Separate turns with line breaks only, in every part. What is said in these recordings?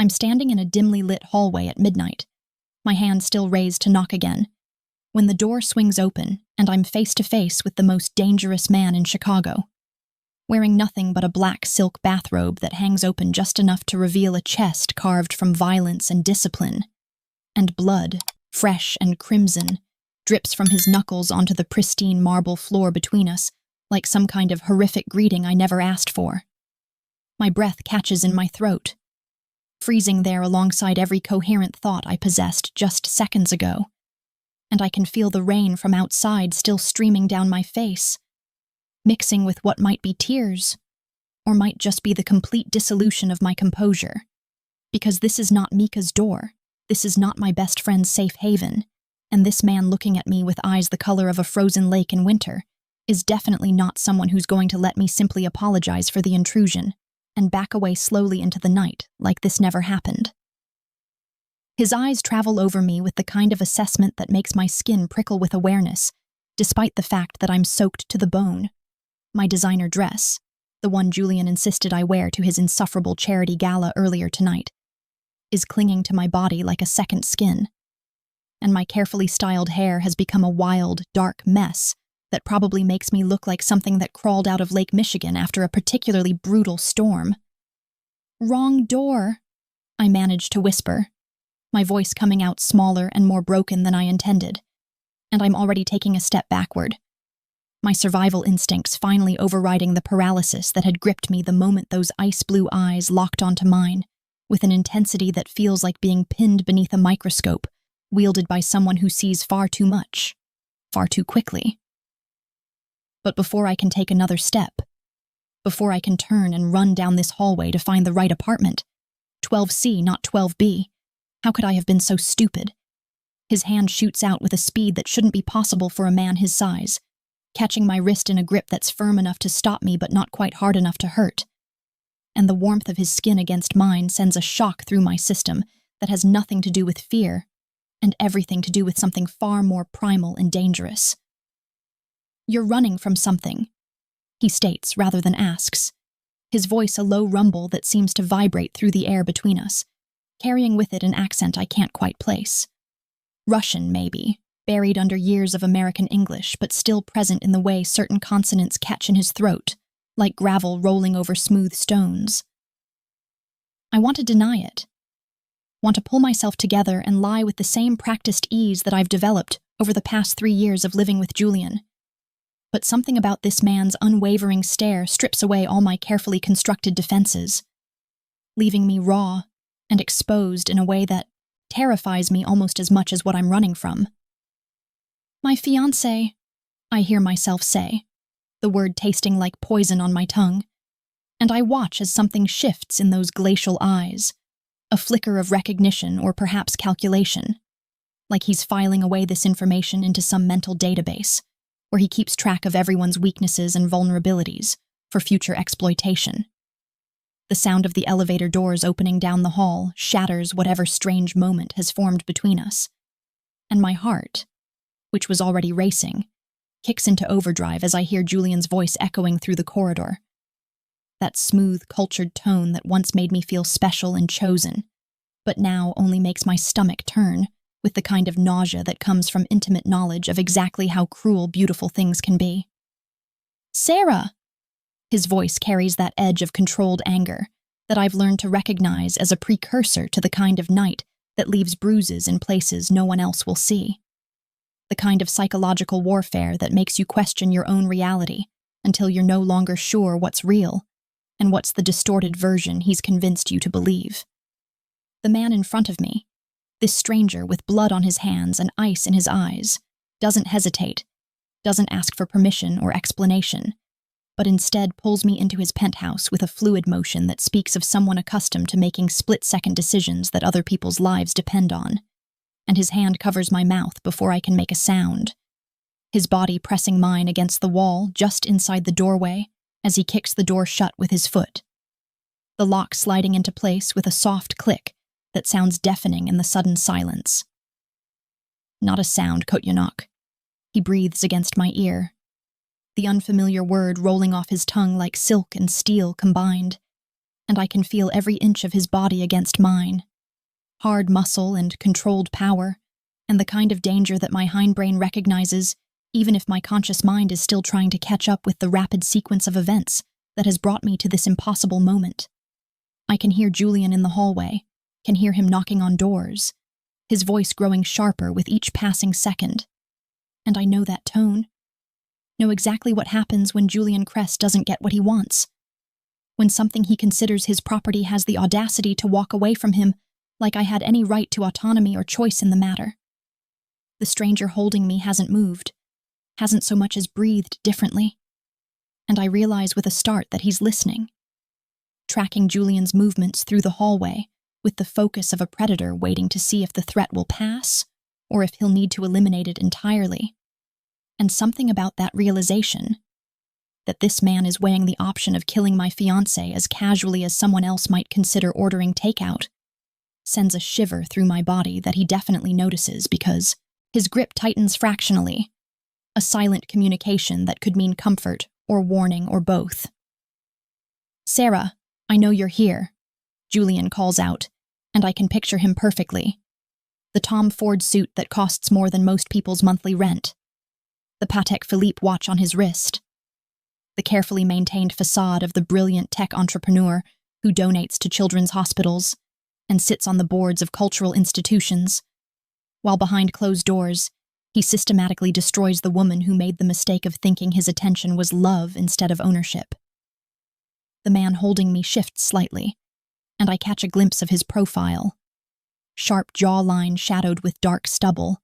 I'm standing in a dimly lit hallway at midnight, my hand still raised to knock again, when the door swings open and I'm face to face with the most dangerous man in Chicago, wearing nothing but a black silk bathrobe that hangs open just enough to reveal a chest carved from violence and discipline, and blood, fresh and crimson, drips from his knuckles onto the pristine marble floor between us, like some kind of horrific greeting I never asked for. My breath catches in my throat, freezing there alongside every coherent thought I possessed just seconds ago, and I can feel the rain from outside still streaming down my face, mixing with what might be tears, or might just be the complete dissolution of my composure. Because this is not Mika's door, this is not my best friend's safe haven, and this man looking at me with eyes the color of a frozen lake in winter is definitely not someone who's going to let me simply apologize for the intrusion and back away slowly into the night like this never happened. His eyes travel over me with the kind of assessment that makes my skin prickle with awareness, despite the fact that I'm soaked to the bone. My designer dress, the one Julian insisted I wear to his insufferable charity gala earlier tonight, is clinging to my body like a second skin, and my carefully styled hair has become a wild, dark mess that probably makes me look like something that crawled out of Lake Michigan after a particularly brutal storm. "Wrong door," I managed to whisper, my voice coming out smaller and more broken than I intended, and I'm already taking a step backward, my survival instincts finally overriding the paralysis that had gripped me the moment those ice-blue eyes locked onto mine, with an intensity that feels like being pinned beneath a microscope, wielded by someone who sees far too much, far too quickly. But before I can take another step, before I can turn and run down this hallway to find the right apartment, 12C, not 12B, how could I have been so stupid? His hand shoots out with a speed that shouldn't be possible for a man his size, catching my wrist in a grip that's firm enough to stop me but not quite hard enough to hurt. And the warmth of his skin against mine sends a shock through my system that has nothing to do with fear, and everything to do with something far more primal and dangerous. "You're running from something," he states rather than asks, his voice a low rumble that seems to vibrate through the air between us, carrying with it an accent I can't quite place. Russian, maybe, buried under years of American English, but still present in the way certain consonants catch in his throat, like gravel rolling over smooth stones. I want to deny it. Want to pull myself together and lie with the same practiced ease that I've developed over the past 3 years of living with Julian. But something about this man's unwavering stare strips away all my carefully constructed defenses, leaving me raw and exposed in a way that terrifies me almost as much as what I'm running from. "My fiancé," I hear myself say, the word tasting like poison on my tongue, and I watch as something shifts in those glacial eyes, a flicker of recognition or perhaps calculation, like he's filing away this information into some mental database, where he keeps track of everyone's weaknesses and vulnerabilities for future exploitation. The sound of the elevator doors opening down the hall shatters whatever strange moment has formed between us, and my heart, which was already racing, kicks into overdrive as I hear Julian's voice echoing through the corridor. That smooth, cultured tone that once made me feel special and chosen, but now only makes my stomach turn with the kind of nausea that comes from intimate knowledge of exactly how cruel beautiful things can be. "Sarah!" His voice carries that edge of controlled anger that I've learned to recognize as a precursor to the kind of night that leaves bruises in places no one else will see. The kind of psychological warfare that makes you question your own reality until you're no longer sure what's real and what's the distorted version he's convinced you to believe. The man in front of me, this stranger with blood on his hands and ice in his eyes, doesn't hesitate, doesn't ask for permission or explanation, but instead pulls me into his penthouse with a fluid motion that speaks of someone accustomed to making split-second decisions that other people's lives depend on, and his hand covers my mouth before I can make a sound, his body pressing mine against the wall just inside the doorway as he kicks the door shut with his foot, the lock sliding into place with a soft click that sounds deafening in the sudden silence. "Not a sound, Kotyonok," he breathes against my ear, the unfamiliar word rolling off his tongue like silk and steel combined, and I can feel every inch of his body against mine. Hard muscle and controlled power, and the kind of danger that my hindbrain recognizes, even if my conscious mind is still trying to catch up with the rapid sequence of events that has brought me to this impossible moment. I can hear Julian in the hallway, can hear him knocking on doors, his voice growing sharper with each passing second. And I know that tone. Know exactly what happens when Julian Crest doesn't get what he wants. When something he considers his property has the audacity to walk away from him like I had any right to autonomy or choice in the matter. The stranger holding me hasn't moved, hasn't so much as breathed differently. And I realize with a start that he's listening, tracking Julian's movements through the hallway with the focus of a predator waiting to see if the threat will pass or if he'll need to eliminate it entirely. And something about that realization, that this man is weighing the option of killing my fiancé as casually as someone else might consider ordering takeout, sends a shiver through my body that he definitely notices because his grip tightens fractionally, a silent communication that could mean comfort or warning or both. "Sarah, I know you're here," Julian calls out, and I can picture him perfectly. The Tom Ford suit that costs more than most people's monthly rent. The Patek Philippe watch on his wrist. The carefully maintained facade of the brilliant tech entrepreneur who donates to children's hospitals and sits on the boards of cultural institutions, while behind closed doors, he systematically destroys the woman who made the mistake of thinking his attention was love instead of ownership. The man holding me shifts slightly, and I catch a glimpse of his profile. Sharp jawline shadowed with dark stubble,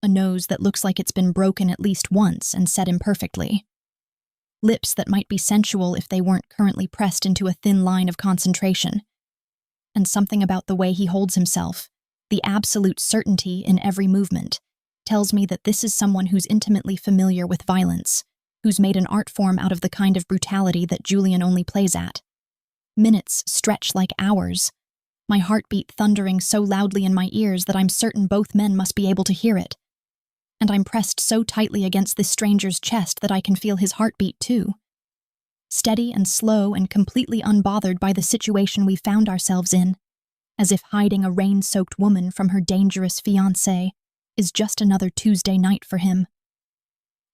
a nose that looks like it's been broken at least once and set imperfectly. Lips that might be sensual if they weren't currently pressed into a thin line of concentration. And something about the way he holds himself, the absolute certainty in every movement, tells me that this is someone who's intimately familiar with violence, who's made an art form out of the kind of brutality that Julian only plays at. Minutes stretch like hours, my heartbeat thundering so loudly in my ears that I'm certain both men must be able to hear it. And I'm pressed so tightly against this stranger's chest that I can feel his heartbeat too. Steady and slow and completely unbothered by the situation we found ourselves in, as if hiding a rain-soaked woman from her dangerous fiancé is just another Tuesday night for him.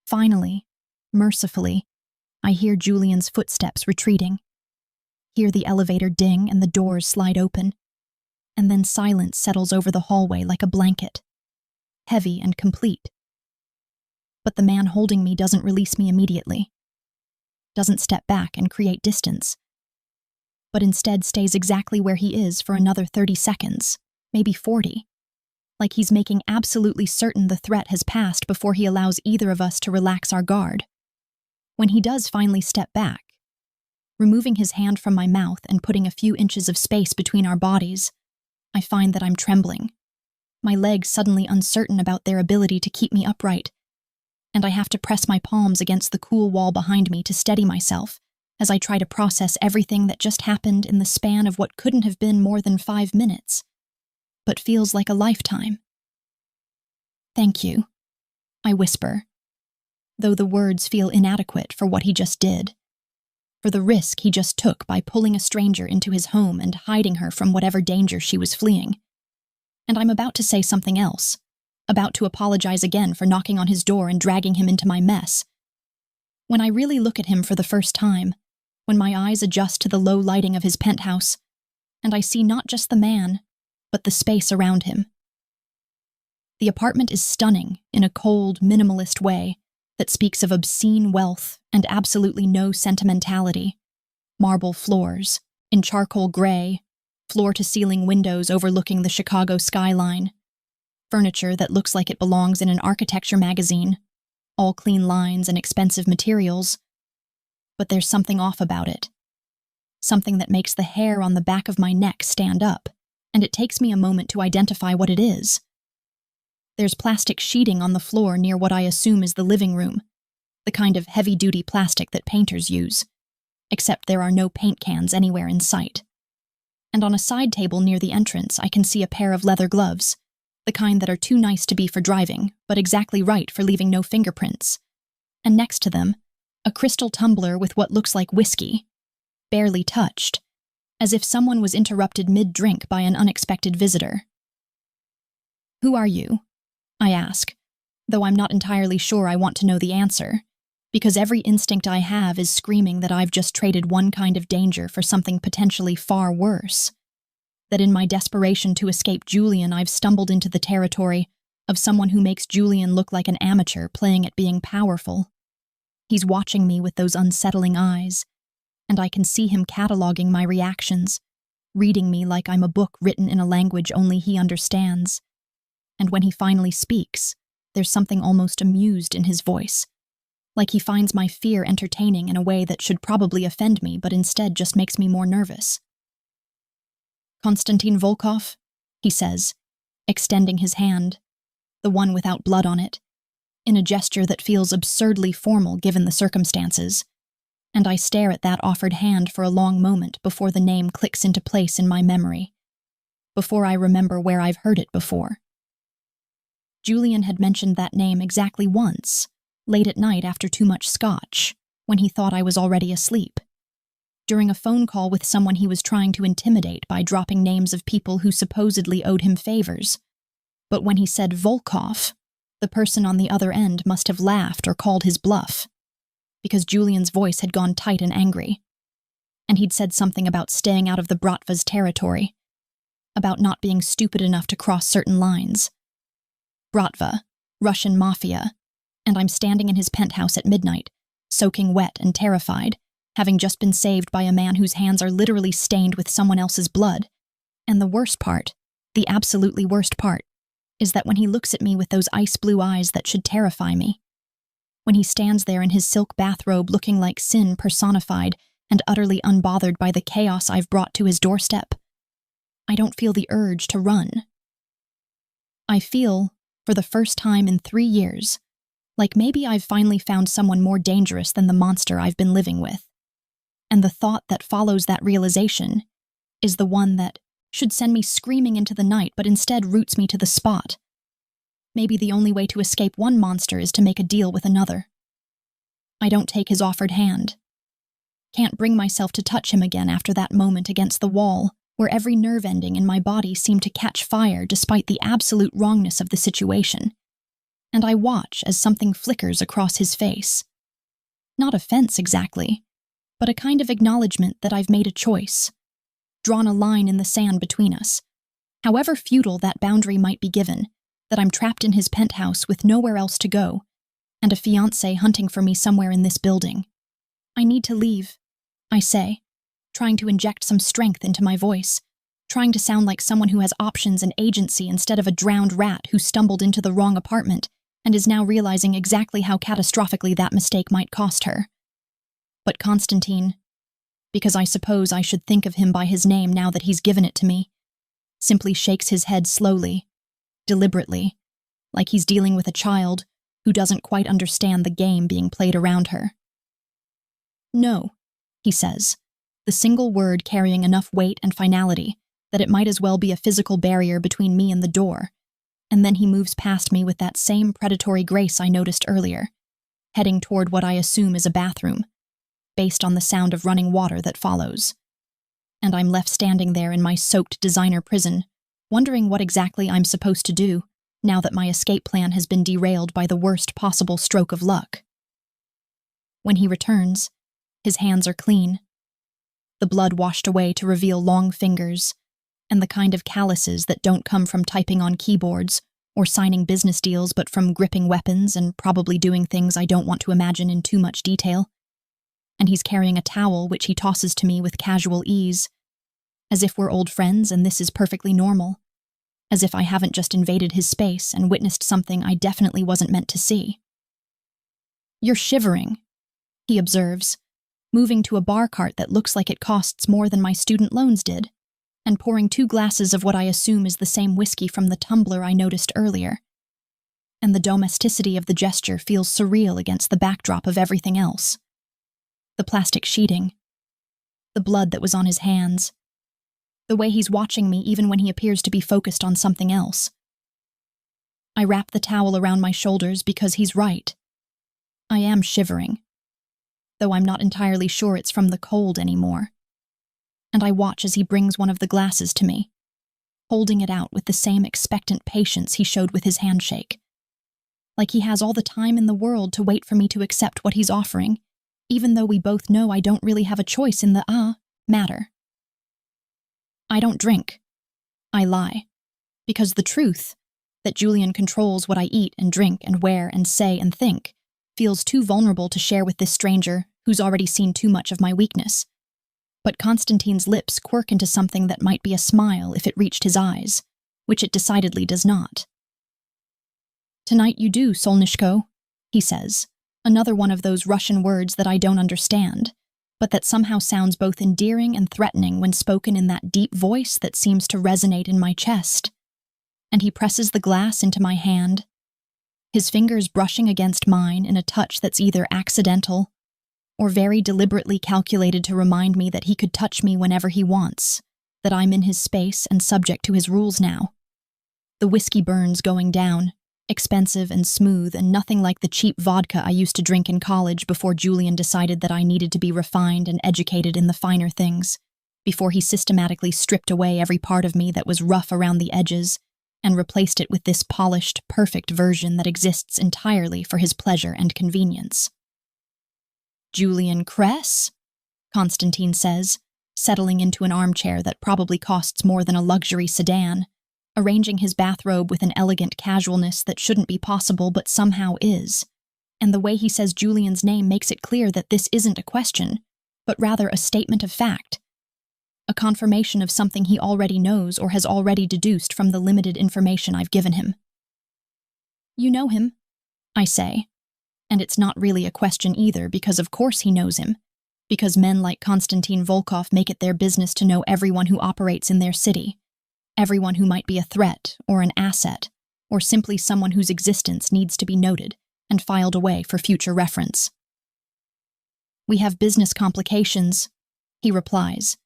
Finally, mercifully, I hear Julian's footsteps retreating. Hear the elevator ding and the doors slide open, and then silence settles over the hallway like a blanket, heavy and complete. But the man holding me doesn't release me immediately, doesn't step back and create distance, but instead stays exactly where he is for another 30 seconds, maybe 40, like he's making absolutely certain the threat has passed before he allows either of us to relax our guard. When he does finally step back, removing his hand from my mouth and putting a few inches of space between our bodies, I find that I'm trembling, my legs suddenly uncertain about their ability to keep me upright, and I have to press my palms against the cool wall behind me to steady myself as I try to process everything that just happened in the span of what couldn't have been more than 5 minutes, but feels like a lifetime. "Thank you," I whisper, though the words feel inadequate for what he just did, for the risk he just took by pulling a stranger into his home and hiding her from whatever danger she was fleeing. And I'm about to say something else, about to apologize again for knocking on his door and dragging him into my mess, when I really look at him for the first time, when my eyes adjust to the low lighting of his penthouse, and I see not just the man, but the space around him. The apartment is stunning in a cold, minimalist way that speaks of obscene wealth and absolutely no sentimentality. Marble floors, in charcoal gray, floor-to-ceiling windows overlooking the Chicago skyline, furniture that looks like it belongs in an architecture magazine, all clean lines and expensive materials. But there's something off about it. Something that makes the hair on the back of my neck stand up, and it takes me a moment to identify what it is. There's plastic sheeting on the floor near what I assume is the living room, the kind of heavy-duty plastic that painters use, except there are no paint cans anywhere in sight. And on a side table near the entrance, I can see a pair of leather gloves, the kind that are too nice to be for driving, but exactly right for leaving no fingerprints. And next to them, a crystal tumbler with what looks like whiskey, barely touched, as if someone was interrupted mid-drink by an unexpected visitor. "Who are you?" I ask, though I'm not entirely sure I want to know the answer, because every instinct I have is screaming that I've just traded one kind of danger for something potentially far worse. That in my desperation to escape Julian, I've stumbled into the territory of someone who makes Julian look like an amateur playing at being powerful. He's watching me with those unsettling eyes, and I can see him cataloging my reactions, reading me like I'm a book written in a language only he understands. And when he finally speaks, there's something almost amused in his voice, like he finds my fear entertaining in a way that should probably offend me but instead just makes me more nervous. "Konstantin Volkov," he says, extending his hand, the one without blood on it, in a gesture that feels absurdly formal given the circumstances, and I stare at that offered hand for a long moment before the name clicks into place in my memory, before I remember where I've heard it before. Julian had mentioned that name exactly once, late at night after too much scotch, when he thought I was already asleep, during a phone call with someone he was trying to intimidate by dropping names of people who supposedly owed him favors. But when he said Volkov, the person on the other end must have laughed or called his bluff, because Julian's voice had gone tight and angry, and he'd said something about staying out of the Bratva's territory, about not being stupid enough to cross certain lines. Bratva, Russian Mafia, and I'm standing in his penthouse at midnight, soaking wet and terrified, having just been saved by a man whose hands are literally stained with someone else's blood. And the worst part, the absolutely worst part, is that when he looks at me with those ice-blue eyes that should terrify me, when he stands there in his silk bathrobe looking like sin personified and utterly unbothered by the chaos I've brought to his doorstep, I don't feel the urge to run. I feel, for the first time in 3 years, like maybe I've finally found someone more dangerous than the monster I've been living with. And the thought that follows that realization is the one that should send me screaming into the night but instead roots me to the spot. Maybe the only way to escape one monster is to make a deal with another. I don't take his offered hand. Can't bring myself to touch him again after that moment against the wall, where every nerve ending in my body seemed to catch fire despite the absolute wrongness of the situation. And I watch as something flickers across his face. Not offense exactly, but a kind of acknowledgement that I've made a choice, drawn a line in the sand between us, however futile that boundary might be given, that I'm trapped in his penthouse with nowhere else to go, and a fiancé hunting for me somewhere in this building. I need to leave, I say, trying to inject some strength into my voice, trying to sound like someone who has options and agency instead of a drowned rat who stumbled into the wrong apartment and is now realizing exactly how catastrophically that mistake might cost her. But Konstantin, because I suppose I should think of him by his name now that he's given it to me, simply shakes his head slowly, deliberately, like he's dealing with a child who doesn't quite understand the game being played around her. "No," he says, the single word carrying enough weight and finality that it might as well be a physical barrier between me and the door, and then he moves past me with that same predatory grace I noticed earlier, heading toward what I assume is a bathroom, based on the sound of running water that follows. And I'm left standing there in my soaked designer prison, wondering what exactly I'm supposed to do now that my escape plan has been derailed by the worst possible stroke of luck. When he returns, his hands are clean, the blood washed away to reveal long fingers, and the kind of calluses that don't come from typing on keyboards or signing business deals but from gripping weapons and probably doing things I don't want to imagine in too much detail. And he's carrying a towel which he tosses to me with casual ease, as if we're old friends and this is perfectly normal, as if I haven't just invaded his space and witnessed something I definitely wasn't meant to see. "You're shivering," he observes, moving to a bar cart that looks like it costs more than my student loans did, and pouring 2 glasses of what I assume is the same whiskey from the tumbler I noticed earlier. And the domesticity of the gesture feels surreal against the backdrop of everything else. The plastic sheeting, the blood that was on his hands, the way he's watching me even when he appears to be focused on something else. I wrap the towel around my shoulders because he's right. I am shivering, though I'm not entirely sure it's from the cold anymore. and I watch as he brings one of the glasses to me, holding it out with the same expectant patience he showed with his handshake. Like he has all the time in the world to wait for me to accept what he's offering, even though we both know I don't really have a choice in the matter. I don't drink. I lie. Because the truth, that Julian controls what I eat and drink and wear and say and think, feels too vulnerable to share with this stranger who's already seen too much of my weakness. But Constantine's lips quirk into something that might be a smile if it reached his eyes, which it decidedly does not. "Tonight you do, Solnishko," he says, another one of those Russian words that I don't understand, but that somehow sounds both endearing and threatening when spoken in that deep voice that seems to resonate in my chest. And he presses the glass into my hand, his fingers brushing against mine in a touch that's either accidental or very deliberately calculated to remind me that he could touch me whenever he wants, that I'm in his space and subject to his rules now. The whiskey burns going down, expensive and smooth and nothing like the cheap vodka I used to drink in college before Julian decided that I needed to be refined and educated in the finer things, before he systematically stripped away every part of me that was rough around the edges and replaced it with this polished, perfect version that exists entirely for his pleasure and convenience. "Julian Kress?" Constantine says, settling into an armchair that probably costs more than a luxury sedan, arranging his bathrobe with an elegant casualness that shouldn't be possible but somehow is. And the way he says Julian's name makes it clear that this isn't a question, but rather a statement of fact. A confirmation of something he already knows or has already deduced from the limited information I've given him. "You know him," I say. And it's not really a question either, because of course he knows him, because men like Konstantin Volkov make it their business to know everyone who operates in their city, everyone who might be a threat or an asset, or simply someone whose existence needs to be noted and filed away for future reference. "We have business complications," he replies,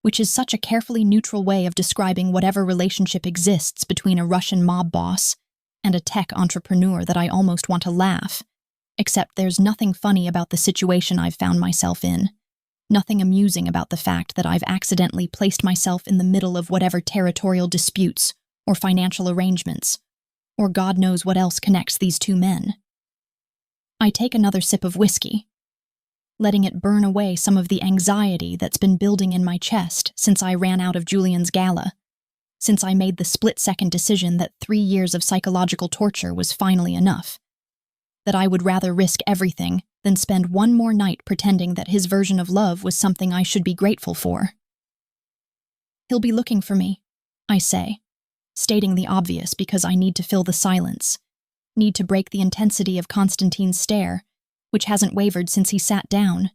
which is such a carefully neutral way of describing whatever relationship exists between a Russian mob boss and a tech entrepreneur that I almost want to laugh, except there's nothing funny about the situation I've found myself in, nothing amusing about the fact that I've accidentally placed myself in the middle of whatever territorial disputes or financial arrangements, or God knows what else connects these two men. I take another sip of whiskey, letting it burn away some of the anxiety that's been building in my chest since I ran out of Julian's gala, since I made the split-second decision that 3 years of psychological torture was finally enough, that I would rather risk everything than spend one more night pretending that his version of love was something I should be grateful for. "He'll be looking for me," I say, stating the obvious because I need to fill the silence, need to break the intensity of Constantine's stare, which hasn't wavered since he sat down,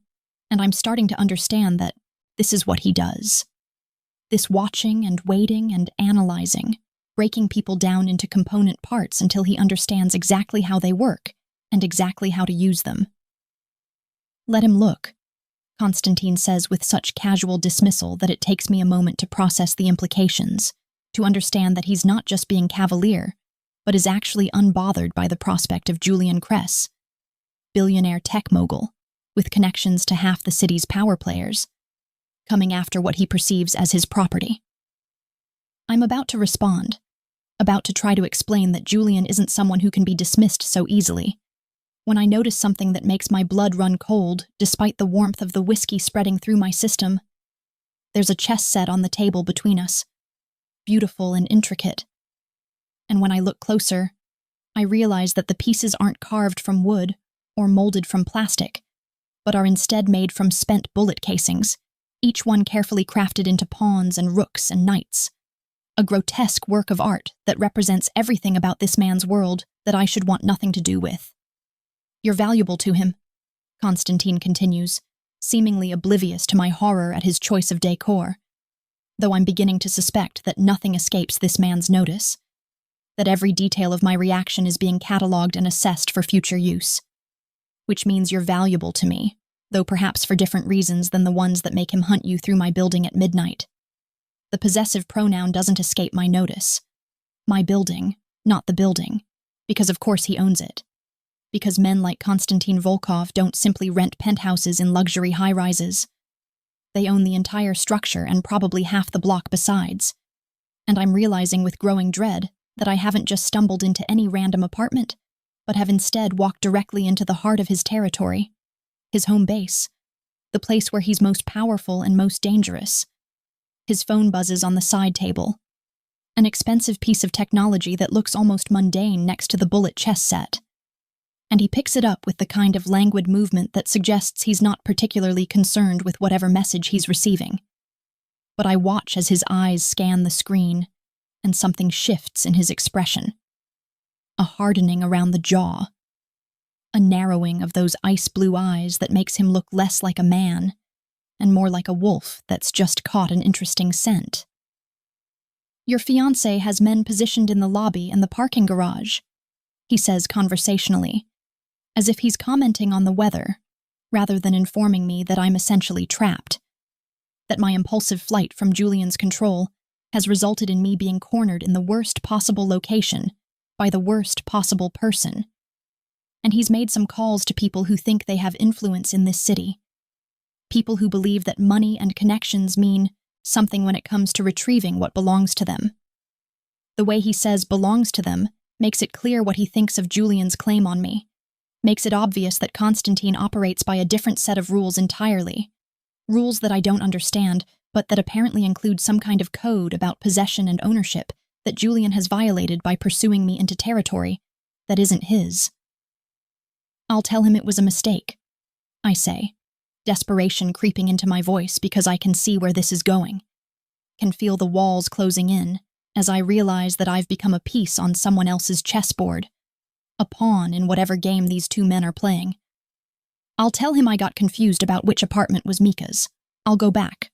and I'm starting to understand that this is what he does. This watching and waiting and analyzing, breaking people down into component parts until he understands exactly how they work and exactly how to use them. "Let him look," Constantine says with such casual dismissal that it takes me a moment to process the implications, to understand that he's not just being cavalier, but is actually unbothered by the prospect of Julian Kress, billionaire tech mogul, with connections to half the city's power players, coming after what he perceives as his property. I'm about to respond, about to try to explain that Julian isn't someone who can be dismissed so easily, when I notice something that makes my blood run cold despite the warmth of the whiskey spreading through my system. There's a chess set on the table between us, beautiful and intricate. And when I look closer, I realize that the pieces aren't carved from wood or molded from plastic, but are instead made from spent bullet casings, each one carefully crafted into pawns and rooks and knights. A grotesque work of art that represents everything about this man's world that I should want nothing to do with. "You're valuable to him," Constantine continues, seemingly oblivious to my horror at his choice of decor, though I'm beginning to suspect that nothing escapes this man's notice, that every detail of my reaction is being catalogued and assessed for future use. Which means you're valuable to me, though perhaps for different reasons than the ones that make him hunt you through my building at midnight. The possessive pronoun doesn't escape my notice. My building, not the building, because of course he owns it. Because men like Konstantin Volkov don't simply rent penthouses in luxury high-rises. they own the entire structure and probably half the block besides. And I'm realizing with growing dread that I haven't just stumbled into any random apartment, but have instead walked directly into the heart of his territory, his home base, the place where he's most powerful and most dangerous. His phone buzzes on the side table, an expensive piece of technology that looks almost mundane next to the bullet chess set. And he picks it up with the kind of languid movement that suggests he's not particularly concerned with whatever message he's receiving. But I watch as his eyes scan the screen, and something shifts in his expression. A hardening around the jaw, a narrowing of those ice-blue eyes that makes him look less like a man and more like a wolf that's just caught an interesting scent. "Your fiancé has men positioned in the lobby and the parking garage," he says conversationally, as if he's commenting on the weather, rather than informing me that I'm essentially trapped, that my impulsive flight from Julian's control has resulted in me being cornered in the worst possible location by the worst possible person. And he's made some calls to people who think they have influence in this city, people who believe that money and connections mean something when it comes to retrieving what belongs to them. The way he says belongs to them makes it clear what he thinks of Julian's claim on me, makes it obvious that Constantine operates by a different set of rules entirely, rules that I don't understand, but that apparently include some kind of code about possession and ownership that Julian has violated by pursuing me into territory that isn't his. "I'll tell him it was a mistake," I say, desperation creeping into my voice because I can see where this is going, can feel the walls closing in as I realize that I've become a piece on someone else's chessboard, a pawn in whatever game these two men are playing. "I'll tell him I got confused about which apartment was Mika's. I'll go back.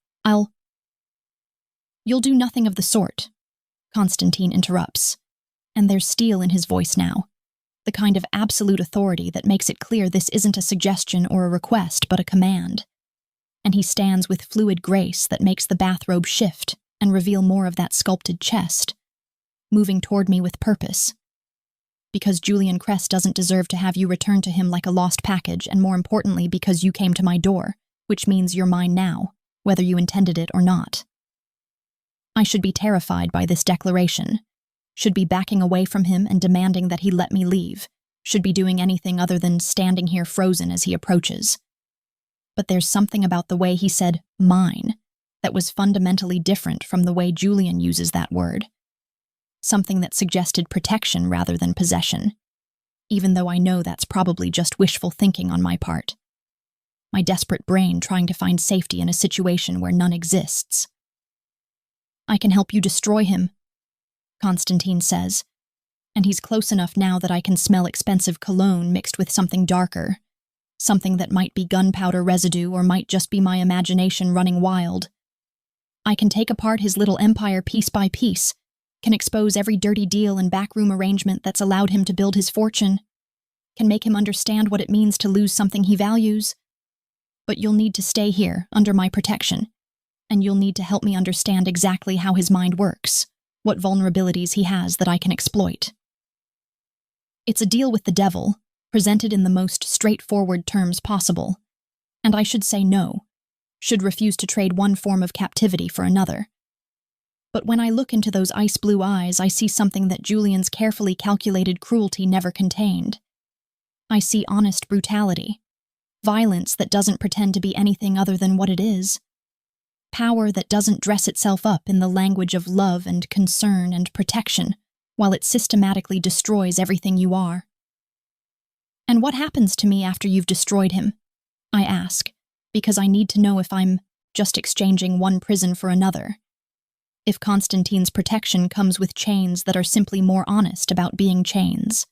"You'll do nothing of the sort," Constantine interrupts, and there's steel in his voice now, the kind of absolute authority that makes it clear this isn't a suggestion or a request, but a command. And he stands with fluid grace that makes the bathrobe shift and reveal more of that sculpted chest, moving toward me with purpose. Because Julian Crest doesn't deserve to have you return to him like a lost package, and more importantly, because you came to my door, which means you're mine now, whether you intended it or not. I should be terrified by this declaration, should be backing away from him and demanding that he let me leave, should be doing anything other than standing here frozen as he approaches. But there's something about the way he said mine that was fundamentally different from the way Julian uses that word. Something that suggested protection rather than possession, even though I know that's probably just wishful thinking on my part. My desperate brain trying to find safety in a situation where none exists. "I can help you destroy him," Constantine says, and he's close enough now that I can smell expensive cologne mixed with something darker, something that might be gunpowder residue or might just be my imagination running wild. I can take apart his little empire piece by piece, can expose every dirty deal and backroom arrangement that's allowed him to build his fortune, can make him understand what it means to lose something he values. But you'll need to stay here, under my protection, and you'll need to help me understand exactly how his mind works, what vulnerabilities he has that I can exploit. It's a deal with the devil, presented in the most straightforward terms possible, and I should say no, should refuse to trade one form of captivity for another. But when I look into those ice-blue eyes, I see something that Julian's carefully calculated cruelty never contained. I see honest brutality, violence that doesn't pretend to be anything other than what it is, power that doesn't dress itself up in the language of love and concern and protection, while it systematically destroys everything you are. "And what happens to me after you've destroyed him?" I ask, because I need to know if I'm just exchanging one prison for another. If Constantine's protection comes with chains that are simply more honest about being chains.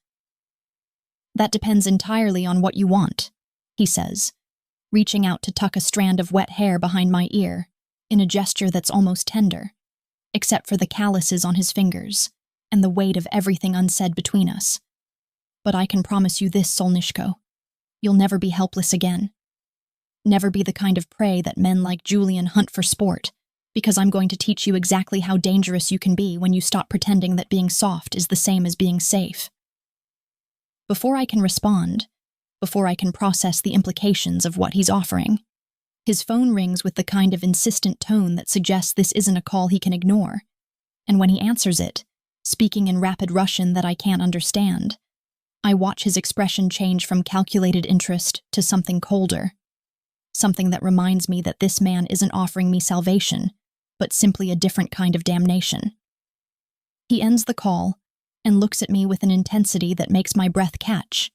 "That depends entirely on what you want," he says, reaching out to tuck a strand of wet hair behind my ear, in a gesture that's almost tender, except for the calluses on his fingers and the weight of everything unsaid between us. "But I can promise you this, Solnishko. You'll never be helpless again. Never be the kind of prey that men like Julian hunt for sport, because I'm going to teach you exactly how dangerous you can be when you stop pretending that being soft is the same as being safe." Before I can respond, before I can process the implications of what he's offering, His phone rings with the kind of insistent tone that suggests this isn't a call he can ignore, and when he answers it, speaking in rapid Russian that I can't understand, I watch his expression change from calculated interest to something colder, something that reminds me that this man isn't offering me salvation, but simply a different kind of damnation. He ends the call and looks at me with an intensity that makes my breath catch.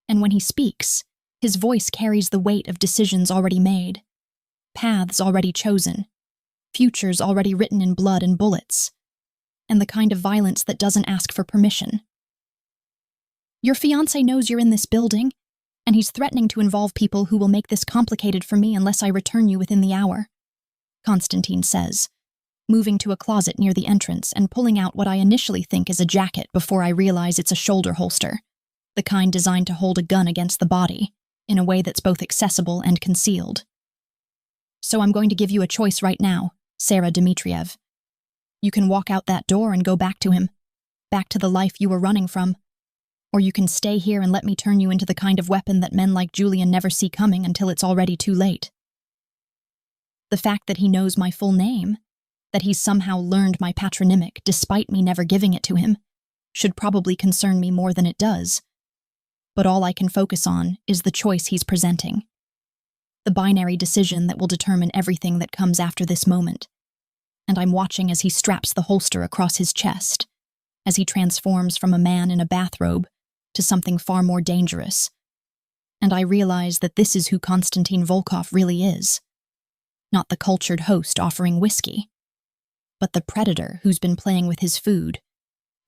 And when he speaks, his voice carries the weight of decisions already made, paths already chosen, futures already written in blood and bullets, and the kind of violence that doesn't ask for permission. Your fiancé knows you're in this building, and he's threatening to involve people who will make this complicated for me unless I return you within the hour, Constantine says, moving to a closet near the entrance and pulling out what I initially think is a jacket before I realize it's a shoulder holster, the kind designed to hold a gun against the body, in a way that's both accessible and concealed. So I'm going to give you a choice right now, Sarah Dmitriev. You can walk out that door and go back to him, back to the life you were running from, or you can stay here and let me turn you into the kind of weapon that men like Julian never see coming until it's already too late. The fact that he knows my full name, that he's somehow learned my patronymic despite me never giving it to him, should probably concern me more than it does. But all I can focus on is the choice he's presenting. The binary decision that will determine everything that comes after this moment. And I'm watching as he straps the holster across his chest, as he transforms from a man in a bathrobe to something far more dangerous. And I realize that this is who Konstantin Volkov really is. Not the cultured host offering whiskey, but the predator who's been playing with his food,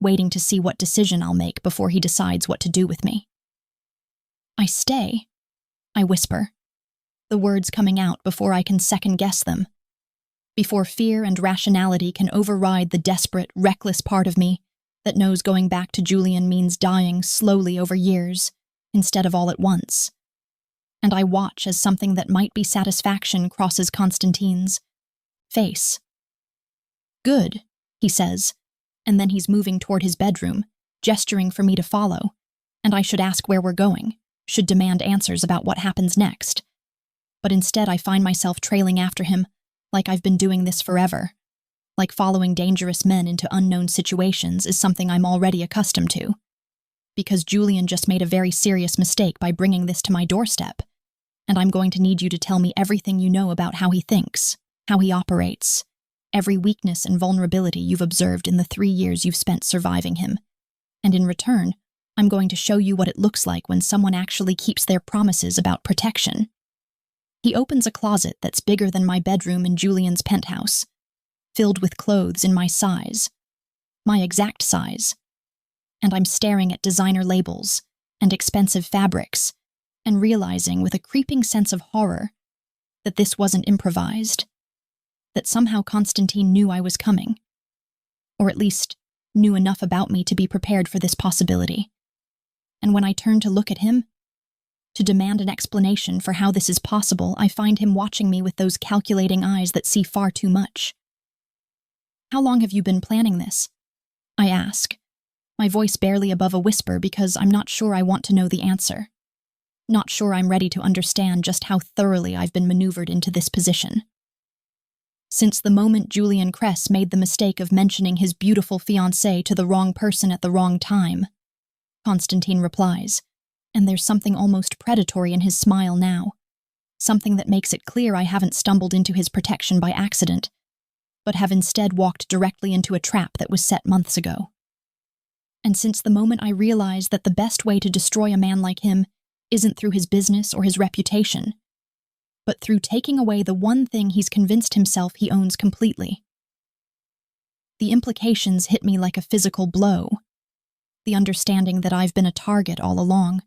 waiting to see what decision I'll make before he decides what to do with me. I stay, I whisper, the words coming out before I can second-guess them, before fear and rationality can override the desperate, reckless part of me that knows going back to Julian means dying slowly over years, instead of all at once. And I watch as something that might be satisfaction crosses Konstantin's face. Good, he says, and then he's moving toward his bedroom, gesturing for me to follow, and I should ask where we're going, should demand answers about what happens next. But instead I find myself trailing after him, like I've been doing this forever. Like following dangerous men into unknown situations is something I'm already accustomed to. Because Julian just made a very serious mistake by bringing this to my doorstep, and I'm going to need you to tell me everything you know about how he thinks, how he operates, every weakness and vulnerability you've observed in the 3 years you've spent surviving him. And in return, I'm going to show you what it looks like when someone actually keeps their promises about protection. He opens a closet that's bigger than my bedroom in Julian's penthouse, filled with clothes in my size, my exact size, and I'm staring at designer labels and expensive fabrics and realizing with a creeping sense of horror that this wasn't improvised, that somehow Konstantin knew I was coming, or at least knew enough about me to be prepared for this possibility. And when I turn to look at him, to demand an explanation for how this is possible, I find him watching me with those calculating eyes that see far too much. How long have you been planning this? I ask, my voice barely above a whisper because I'm not sure I want to know the answer. Not sure I'm ready to understand just how thoroughly I've been maneuvered into this position. Since the moment Julian Kress made the mistake of mentioning his beautiful fiancée to the wrong person at the wrong time, Konstantin replies, and there's something almost predatory in his smile now, something that makes it clear I haven't stumbled into his protection by accident, but have instead walked directly into a trap that was set months ago. And since the moment I realized that the best way to destroy a man like him isn't through his business or his reputation, but through taking away the one thing he's convinced himself he owns completely. The implications hit me like a physical blow. The understanding that I've been a target all along,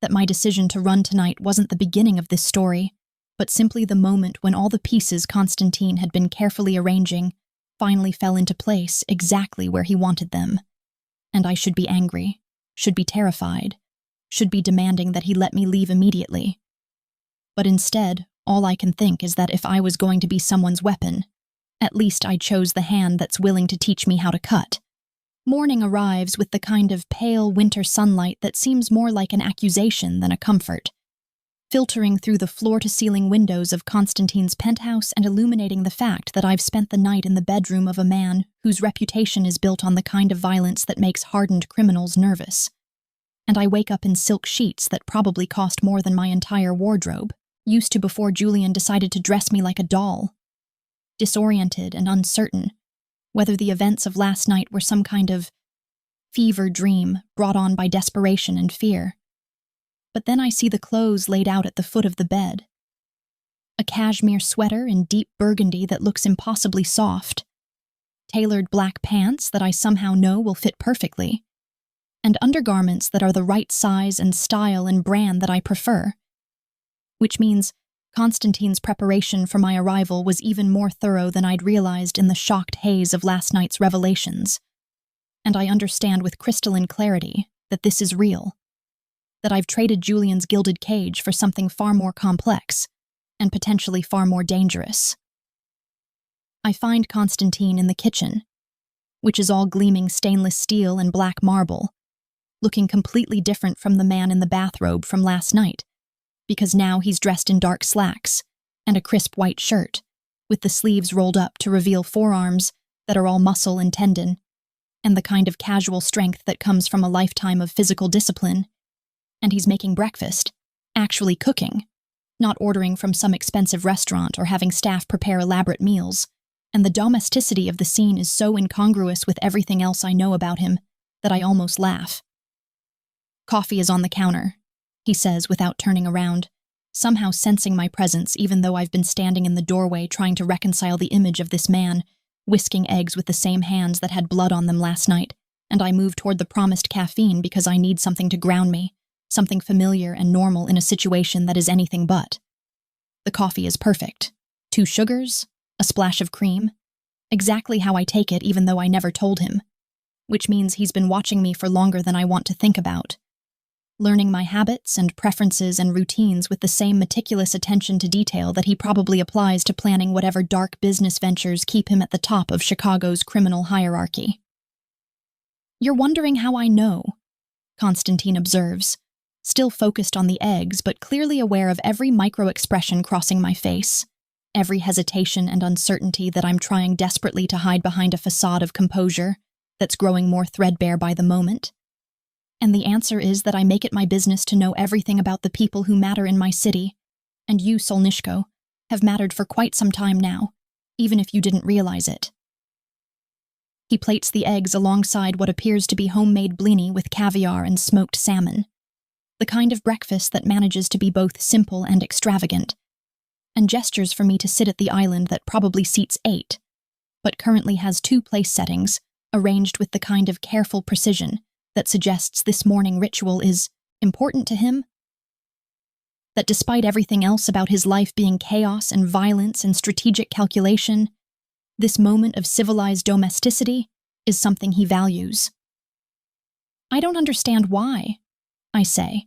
that my decision to run tonight wasn't the beginning of this story, but simply the moment when all the pieces Konstantin had been carefully arranging finally fell into place exactly where he wanted them. And I should be angry, should be terrified, should be demanding that he let me leave immediately. But instead, all I can think is that if I was going to be someone's weapon, at least I chose the hand that's willing to teach me how to cut. Morning arrives with the kind of pale winter sunlight that seems more like an accusation than a comfort. filtering through the floor-to-ceiling windows of Constantine's penthouse and illuminating the fact that I've spent the night in the bedroom of a man whose reputation is built on the kind of violence that makes hardened criminals nervous. And I wake up in silk sheets that probably cost more than my entire wardrobe, used to before Julian decided to dress me like a doll. Disoriented and uncertain, whether the events of last night were some kind of fever dream brought on by desperation and fear. But then I see the clothes laid out at the foot of the bed. A cashmere sweater in deep burgundy that looks impossibly soft, tailored black pants that I somehow know will fit perfectly, and undergarments that are the right size and style and brand that I prefer. Which means Constantine's preparation for my arrival was even more thorough than I'd realized in the shocked haze of last night's revelations. And I understand with crystalline clarity that this is real. That I've traded Julian's gilded cage for something far more complex, and potentially far more dangerous. I find Constantine in the kitchen, which is all gleaming stainless steel and black marble, looking completely different from the man in the bathrobe from last night, because now he's dressed in dark slacks and a crisp white shirt, with the sleeves rolled up to reveal forearms that are all muscle and tendon, and the kind of casual strength that comes from a lifetime of physical discipline. And he's making breakfast, actually cooking, not ordering from some expensive restaurant or having staff prepare elaborate meals, and the domesticity of the scene is so incongruous with everything else I know about him that I almost laugh. "Coffee is on the counter," he says without turning around, somehow sensing my presence even though I've been standing in the doorway trying to reconcile the image of this man, whisking eggs with the same hands that had blood on them last night, and I move toward the promised caffeine because I need something to ground me, something familiar and normal in a situation that is anything but. The coffee is perfect. 2 sugars, a splash of cream, exactly how I take it even though I never told him, which means he's been watching me for longer than I want to think about, learning my habits and preferences and routines with the same meticulous attention to detail that he probably applies to planning whatever dark business ventures keep him at the top of Chicago's criminal hierarchy. "You're wondering how I know," Constantine observes, still focused on the eggs but clearly aware of every micro-expression crossing my face, every hesitation and uncertainty that I'm trying desperately to hide behind a facade of composure that's growing more threadbare by the moment. And the answer is that I make it my business to know everything about the people who matter in my city, and you, Solnishko, have mattered for quite some time now, even if you didn't realize it. He plates the eggs alongside what appears to be homemade blini with caviar and smoked salmon, the kind of breakfast that manages to be both simple and extravagant, and gestures for me to sit at the island that probably seats 8, but currently has 2 place settings, arranged with the kind of careful precision that suggests this morning ritual is important to him. That despite everything else about his life being chaos and violence and strategic calculation, this moment of civilized domesticity is something he values. "I don't understand why," I say,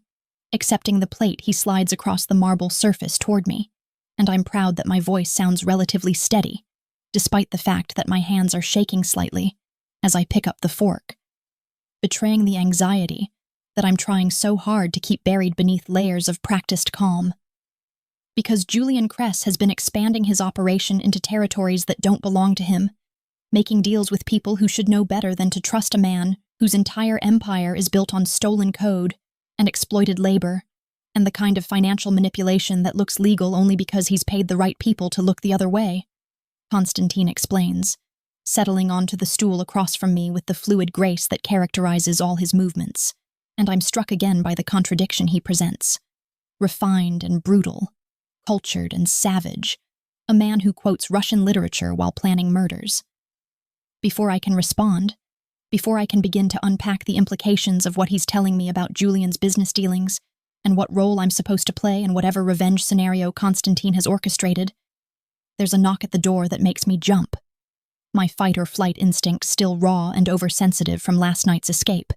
accepting the plate he slides across the marble surface toward me, and I'm proud that my voice sounds relatively steady, despite the fact that my hands are shaking slightly as I pick up the fork, betraying the anxiety that I'm trying so hard to keep buried beneath layers of practiced calm. Because Julian Kress has been expanding his operation into territories that don't belong to him, making deals with people who should know better than to trust a man whose entire empire is built on stolen code and exploited labor, and the kind of financial manipulation that looks legal only because he's paid the right people to look the other way, Constantine explains, settling onto the stool across from me with the fluid grace that characterizes all his movements, and I'm struck again by the contradiction he presents. Refined and brutal, cultured and savage, a man who quotes Russian literature while planning murders. Before I can respond, before I can begin to unpack the implications of what he's telling me about Julian's business dealings and what role I'm supposed to play in whatever revenge scenario Constantine has orchestrated, there's a knock at the door that makes me jump, my fight-or-flight instinct still raw and oversensitive from last night's escape.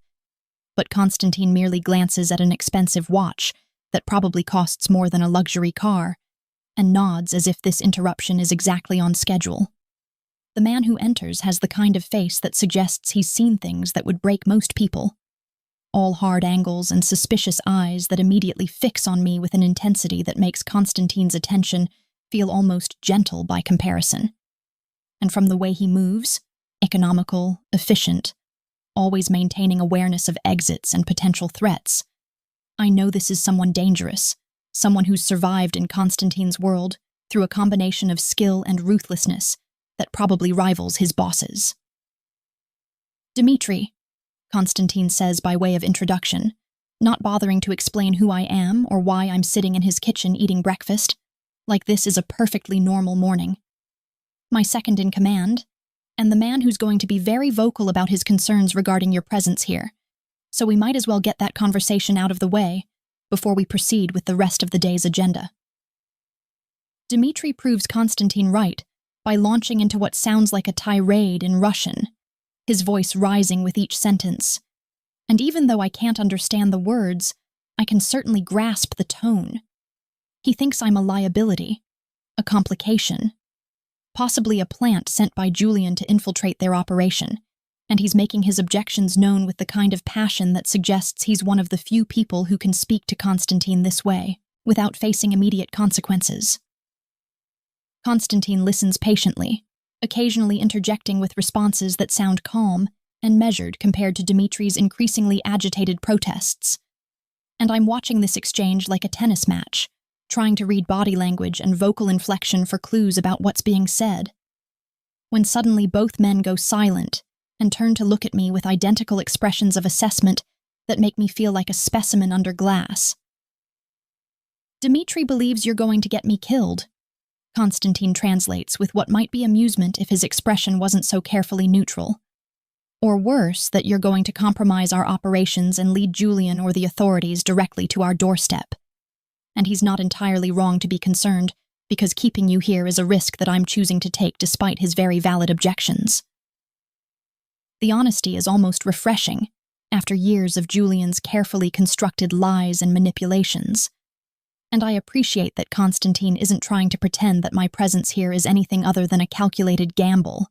But Constantine merely glances at an expensive watch that probably costs more than a luxury car and nods as if this interruption is exactly on schedule. The man who enters has the kind of face that suggests he's seen things that would break most people. all hard angles and suspicious eyes that immediately fix on me with an intensity that makes Constantine's attention feel almost gentle by comparison. And from the way he moves, economical, efficient, always maintaining awareness of exits and potential threats, I know this is someone dangerous, someone who's survived in Constantine's world through a combination of skill and ruthlessness that probably rivals his boss's. Dmitri, Constantine says by way of introduction, not bothering to explain who I am or why I'm sitting in his kitchen eating breakfast, like this is a perfectly normal morning. My second in command, and the man who's going to be very vocal about his concerns regarding your presence here, so we might as well get that conversation out of the way before we proceed with the rest of the day's agenda. Dmitri proves Constantine right by launching into what sounds like a tirade in Russian, his voice rising with each sentence. And even though I can't understand the words, I can certainly grasp the tone. He thinks I'm a liability, a complication, possibly a plant sent by Julian to infiltrate their operation, and he's making his objections known with the kind of passion that suggests he's one of the few people who can speak to Constantine this way, without facing immediate consequences. Constantine listens patiently, occasionally interjecting with responses that sound calm and measured compared to Dmitri's increasingly agitated protests. And I'm watching this exchange like a tennis match, trying to read body language and vocal inflection for clues about what's being said. When suddenly both men go silent and turn to look at me with identical expressions of assessment that make me feel like a specimen under glass. Dmitri believes you're going to get me killed, Constantine translates with what might be amusement if his expression wasn't so carefully neutral. Or worse, that you're going to compromise our operations and lead Julian or the authorities directly to our doorstep. And he's not entirely wrong to be concerned, because keeping you here is a risk that I'm choosing to take despite his very valid objections. The honesty is almost refreshing, after years of Julian's carefully constructed lies and manipulations. And I appreciate that Constantine isn't trying to pretend that my presence here is anything other than a calculated gamble.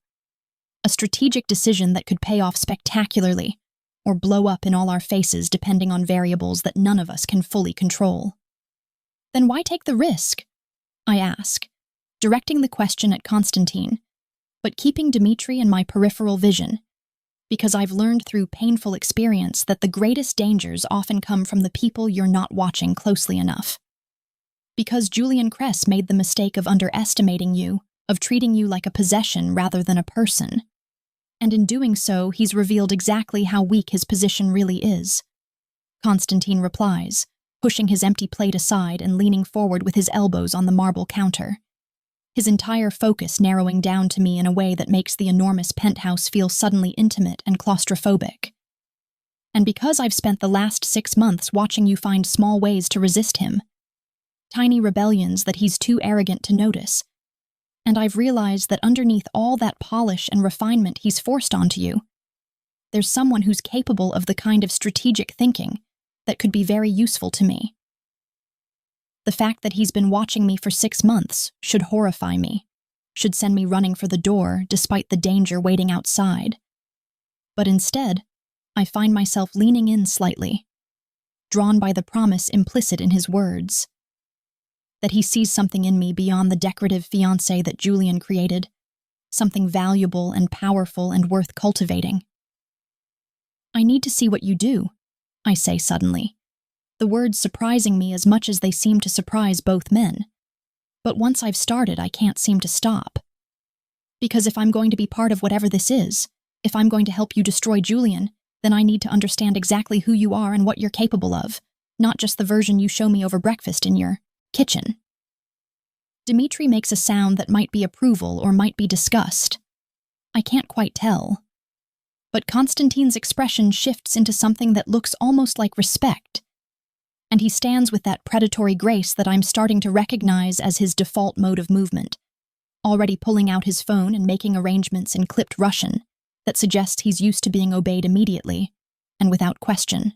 A strategic decision that could pay off spectacularly, or blow up in all our faces depending on variables that none of us can fully control. Then why take the risk? I ask, directing the question at Constantine, but keeping Dmitri in my peripheral vision, because I've learned through painful experience that the greatest dangers often come from the people you're not watching closely enough. Because Julian Kress made the mistake of underestimating you, of treating you like a possession rather than a person. And in doing so, he's revealed exactly how weak his position really is. Constantine replies, pushing his empty plate aside and leaning forward with his elbows on the marble counter, his entire focus narrowing down to me in a way that makes the enormous penthouse feel suddenly intimate and claustrophobic. And because I've spent the last 6 months watching you find small ways to resist him, tiny rebellions that he's too arrogant to notice, and I've realized that underneath all that polish and refinement he's forced onto you, there's someone who's capable of the kind of strategic thinking that could be very useful to me. The fact that he's been watching me for 6 months should horrify me, should send me running for the door despite the danger waiting outside. But instead, I find myself leaning in slightly, drawn by the promise implicit in his words. That he sees something in me beyond the decorative fiancé that Julian created, something valuable and powerful and worth cultivating. I need to see what you do, I say suddenly, the words surprising me as much as they seem to surprise both men. But once I've started, I can't seem to stop. Because if I'm going to be part of whatever this is, if I'm going to help you destroy Julian, then I need to understand exactly who you are and what you're capable of, not just the version you show me over breakfast in your kitchen. Dmitri makes a sound that might be approval or might be disgust. I can't quite tell. But Constantine's expression shifts into something that looks almost like respect, and he stands with that predatory grace that I'm starting to recognize as his default mode of movement, already pulling out his phone and making arrangements in clipped Russian that suggests he's used to being obeyed immediately and without question.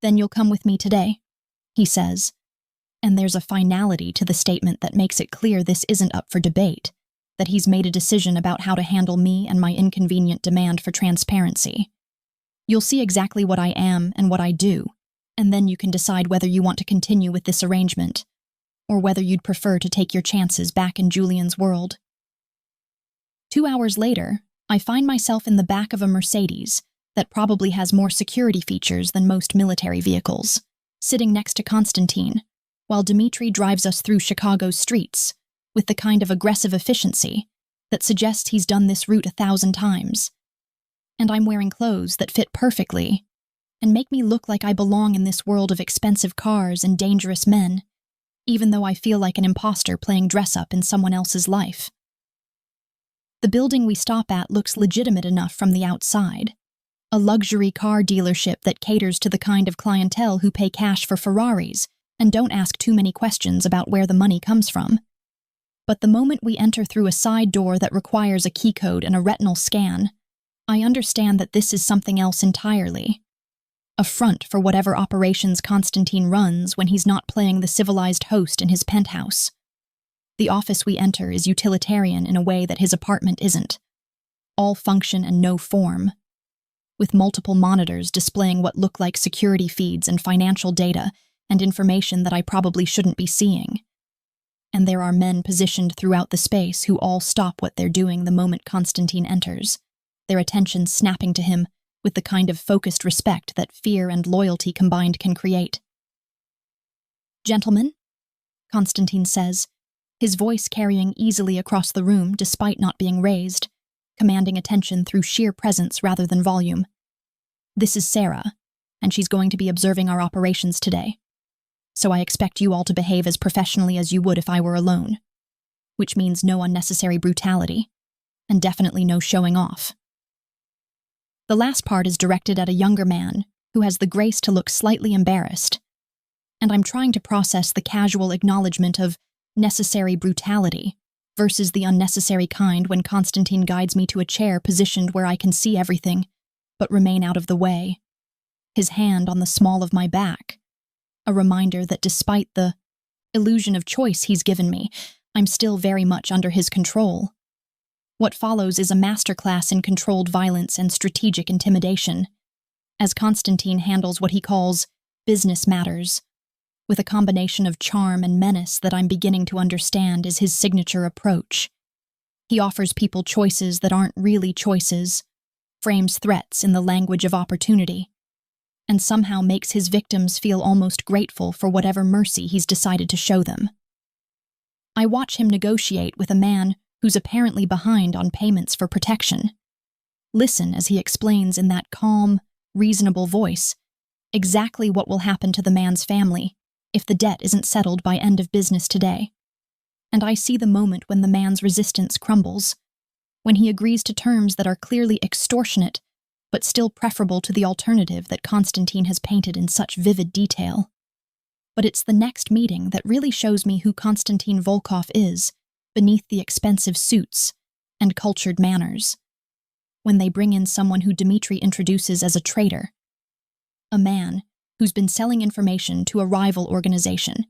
Then you'll come with me today, he says, and there's a finality to the statement that makes it clear this isn't up for debate, that he's made a decision about how to handle me and my inconvenient demand for transparency. You'll see exactly what I am and what I do, and then you can decide whether you want to continue with this arrangement, or whether you'd prefer to take your chances back in Julian's world. 2 hours later, I find myself in the back of a Mercedes that probably has more security features than most military vehicles, sitting next to Constantine, while Dmitri drives us through Chicago's streets with the kind of aggressive efficiency that suggests he's done this route 1,000 times. And I'm wearing clothes that fit perfectly and make me look like I belong in this world of expensive cars and dangerous men, even though I feel like an imposter playing dress-up in someone else's life. The building we stop at looks legitimate enough from the outside, a luxury car dealership that caters to the kind of clientele who pay cash for Ferraris and don't ask too many questions about where the money comes from. But the moment we enter through a side door that requires a key code and a retinal scan, I understand that this is something else entirely. A front for whatever operations Constantine runs when he's not playing the civilized host in his penthouse. The office we enter is utilitarian in a way that his apartment isn't. All function and no form, with multiple monitors displaying what look like security feeds and financial data and information that I probably shouldn't be seeing. And there are men positioned throughout the space who all stop what they're doing the moment Constantine enters, their attention snapping to him with the kind of focused respect that fear and loyalty combined can create. "Gentlemen," Constantine says, his voice carrying easily across the room despite not being raised, commanding attention through sheer presence rather than volume. "This is Sarah, and she's going to be observing our operations today. So I expect you all to behave as professionally as you would if I were alone, which means no unnecessary brutality, and definitely no showing off." The last part is directed at a younger man who has the grace to look slightly embarrassed, and I'm trying to process the casual acknowledgement of necessary brutality versus the unnecessary kind when Constantine guides me to a chair positioned where I can see everything, but remain out of the way, his hand on the small of my back, a reminder that despite the illusion of choice he's given me, I'm still very much under his control. What follows is a masterclass in controlled violence and strategic intimidation, as Constantine handles what he calls business matters, with a combination of charm and menace that I'm beginning to understand is his signature approach. He offers people choices that aren't really choices, frames threats in the language of opportunity, and somehow makes his victims feel almost grateful for whatever mercy he's decided to show them. I watch him negotiate with a man who's apparently behind on payments for protection. Listen as he explains in that calm, reasonable voice exactly what will happen to the man's family if the debt isn't settled by end of business today. And I see the moment when the man's resistance crumbles, when he agrees to terms that are clearly extortionate, but still preferable to the alternative that Constantine has painted in such vivid detail. But it's the next meeting that really shows me who Konstantin Volkov is, beneath the expensive suits and cultured manners, when they bring in someone who Dmitri introduces as a traitor, a man who's been selling information to a rival organization,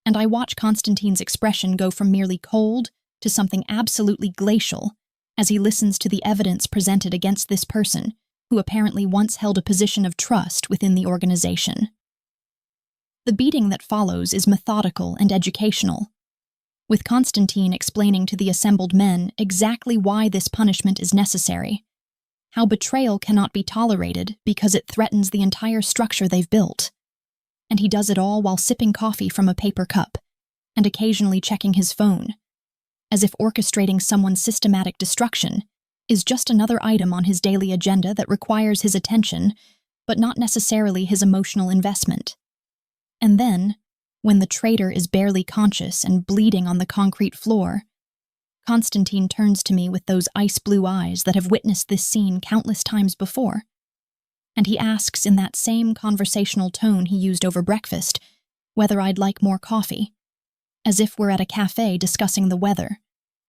and I watch Konstantin's expression go from merely cold to something absolutely glacial as he listens to the evidence presented against this person who apparently once held a position of trust within the organization. The beating that follows is methodical and educational, with Constantine explaining to the assembled men exactly why this punishment is necessary, how betrayal cannot be tolerated because it threatens the entire structure they've built. And he does it all while sipping coffee from a paper cup and occasionally checking his phone, as if orchestrating someone's systematic destruction is just another item on his daily agenda that requires his attention, but not necessarily his emotional investment. And then, when the traitor is barely conscious and bleeding on the concrete floor, Constantine turns to me with those ice-blue eyes that have witnessed this scene countless times before, and he asks in that same conversational tone he used over breakfast whether I'd like more coffee, as if we're at a cafe discussing the weather,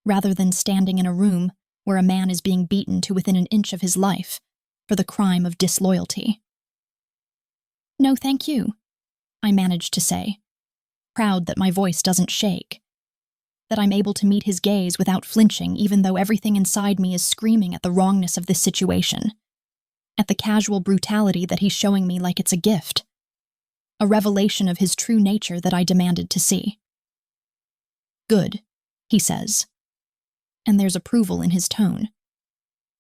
rather than standing in a room where a man is being beaten to within an inch of his life for the crime of disloyalty. "No, thank you," I manage to say, proud that my voice doesn't shake, that I'm able to meet his gaze without flinching even though everything inside me is screaming at the wrongness of this situation. at the casual brutality that he's showing me like it's a gift. A revelation of his true nature that I demanded to see. "Good," he says, and there's approval in his tone,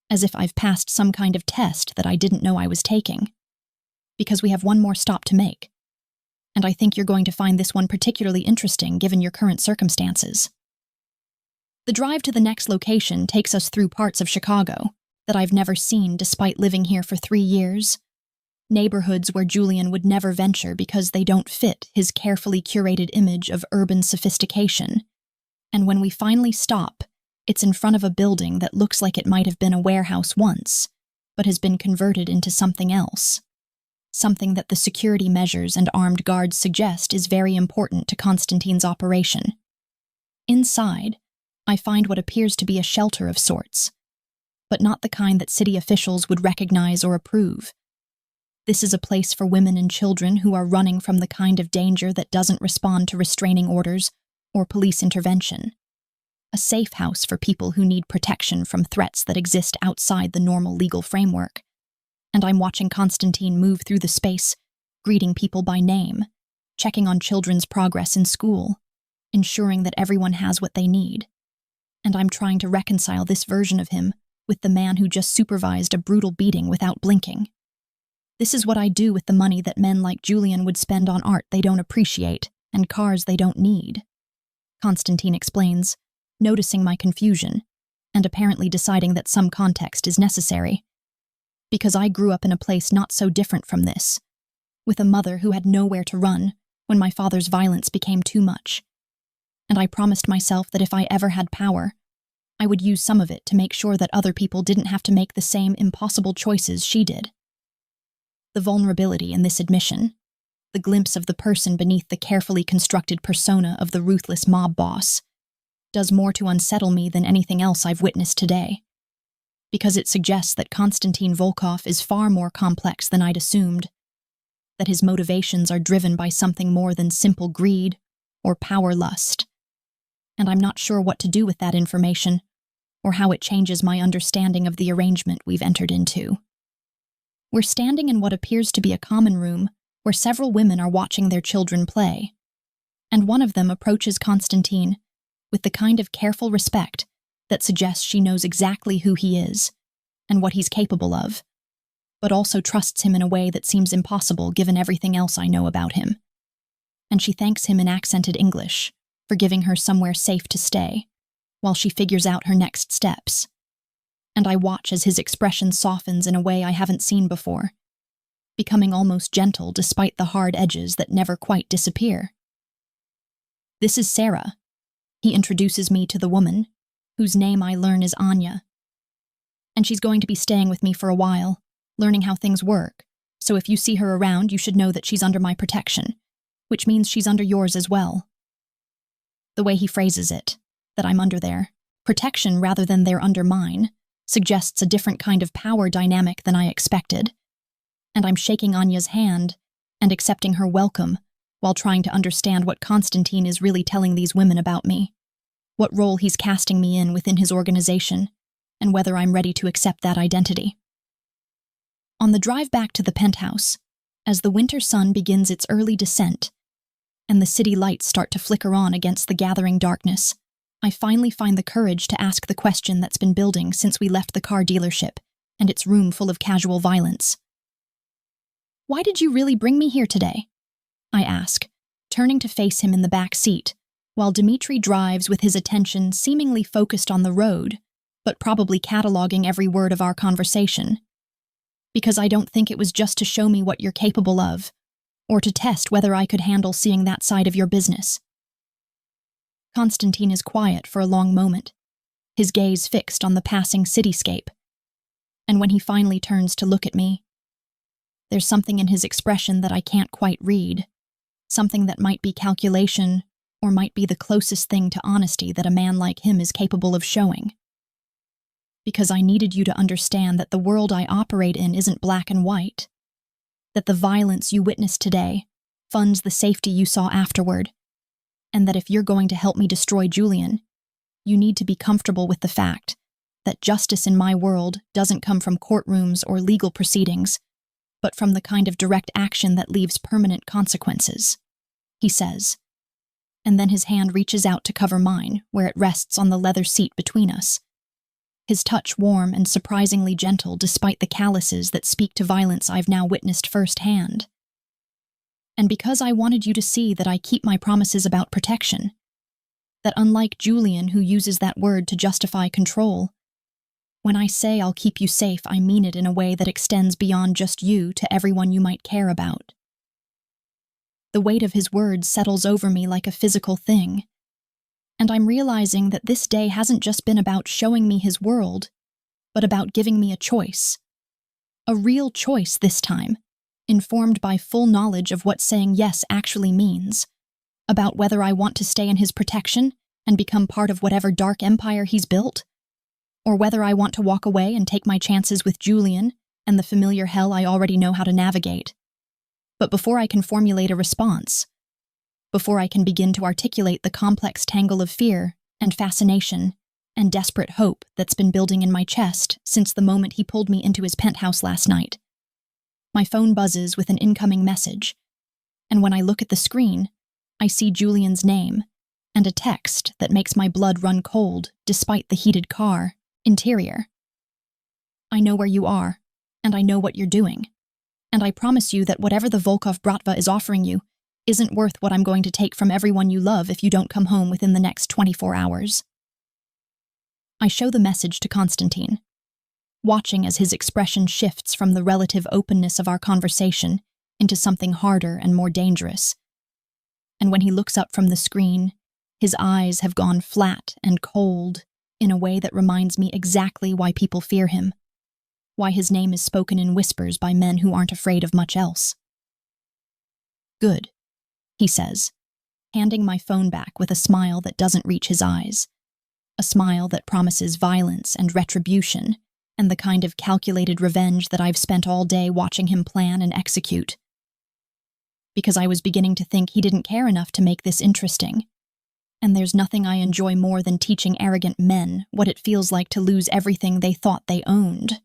as if I've passed some kind of test that I didn't know I was taking. Because we have one more stop to make, and I think you're going to find this one particularly interesting given your current circumstances. The drive to the next location takes us through parts of Chicago that I've never seen despite living here for 3 years. Neighborhoods where Julian would never venture because they don't fit his carefully curated image of urban sophistication. And when we finally stop, it's in front of a building that looks like it might have been a warehouse once, but has been converted into something else. Something that the security measures and armed guards suggest is very important to Constantine's operation. Inside, I find what appears to be a shelter of sorts, but not the kind that city officials would recognize or approve. This is a place for women and children who are running from the kind of danger that doesn't respond to restraining orders or police intervention. A safe house for people who need protection from threats that exist outside the normal legal framework. And I'm watching Constantine move through the space, greeting people by name, checking on children's progress in school, ensuring that everyone has what they need. And I'm trying to reconcile this version of him with the man who just supervised a brutal beating without blinking. This is what I do with the money that men like Julian would spend on art they don't appreciate and cars they don't need. Constantine explains, noticing my confusion, and apparently deciding that some context is necessary. Because I grew up in a place not so different from this, with a mother who had nowhere to run when my father's violence became too much. And I promised myself that if I ever had power, I would use some of it to make sure that other people didn't have to make the same impossible choices she did. The vulnerability in this admission, the glimpse of the person beneath the carefully constructed persona of the ruthless mob boss, does more to unsettle me than anything else I've witnessed today. Because it suggests that Konstantin Volkov is far more complex than I'd assumed, that his motivations are driven by something more than simple greed or power lust. And I'm not sure what to do with that information, or how it changes my understanding of the arrangement we've entered into. We're standing in what appears to be a common room where several women are watching their children play, and one of them approaches Konstantin with the kind of careful respect that suggests she knows exactly who he is and what he's capable of, but also trusts him in a way that seems impossible given everything else I know about him. And she thanks him in accented English for giving her somewhere safe to stay, while she figures out her next steps. And I watch as his expression softens in a way I haven't seen before, becoming almost gentle despite the hard edges that never quite disappear. "This is Sarah." He introduces me to the woman, whose name I learn is Anya. And she's going to be staying with me for a while, learning how things work, so if you see her around, you should know that she's under my protection, which means she's under yours as well. The way he phrases it, that I'm under their protection rather than they're under mine, suggests a different kind of power dynamic than I expected. And I'm shaking Anya's hand and accepting her welcome while trying to understand what Konstantin is really telling these women about me, what role he's casting me in within his organization, and whether I'm ready to accept that identity. On the drive back to the penthouse, as the winter sun begins its early descent, and the city lights start to flicker on against the gathering darkness, I finally find the courage to ask the question that's been building since we left the car dealership and its room full of casual violence. "Why did you really bring me here today?" I ask, turning to face him in the back seat, while Dmitri drives with his attention seemingly focused on the road, but probably cataloging every word of our conversation. "Because I don't think it was just to show me what you're capable of, or to test whether I could handle seeing that side of your business." Konstantin is quiet for a long moment, his gaze fixed on the passing cityscape. And when he finally turns to look at me, there's something in his expression that I can't quite read, something that might be calculation or might be the closest thing to honesty that a man like him is capable of showing. "Because I needed you to understand that the world I operate in isn't black and white, that the violence you witnessed today funds the safety you saw afterward, and that if you're going to help me destroy Julian, you need to be comfortable with the fact that justice in my world doesn't come from courtrooms or legal proceedings, but from the kind of direct action that leaves permanent consequences," he says. And then his hand reaches out to cover mine, where it rests on the leather seat between us. His touch warm and surprisingly gentle despite the calluses that speak to violence I've now witnessed firsthand. And because I wanted you to see that I keep my promises about protection, that unlike Julian, who uses that word to justify control, when I say I'll keep you safe, I mean it in a way that extends beyond just you to everyone you might care about. The weight of his words settles over me like a physical thing, and I'm realizing that this day hasn't just been about showing me his world, but about giving me a choice. A real choice this time, informed by full knowledge of what saying yes actually means, about whether I want to stay in his protection and become part of whatever dark empire he's built, or whether I want to walk away and take my chances with Julian and the familiar hell I already know how to navigate. But before I can formulate a response, before I can begin to articulate the complex tangle of fear and fascination and desperate hope that's been building in my chest since the moment he pulled me into his penthouse last night, my phone buzzes with an incoming message, and when I look at the screen, I see Julian's name and a text that makes my blood run cold despite the heated car interior. "I know where you are, and I know what you're doing. And I promise you that whatever the Volkov Bratva is offering you isn't worth what I'm going to take from everyone you love if you don't come home within the next 24 hours. I show the message to Konstantin, watching as his expression shifts from the relative openness of our conversation into something harder and more dangerous. And when he looks up from the screen, his eyes have gone flat and cold in a way that reminds me exactly why people fear him, why his name is spoken in whispers by men who aren't afraid of much else. "Good," he says, handing my phone back with a smile that doesn't reach his eyes, a smile that promises violence and retribution and the kind of calculated revenge that I've spent all day watching him plan and execute. Because I was beginning to think he didn't care enough to make this interesting. And there's nothing I enjoy more than teaching arrogant men what it feels like to lose everything they thought they owned.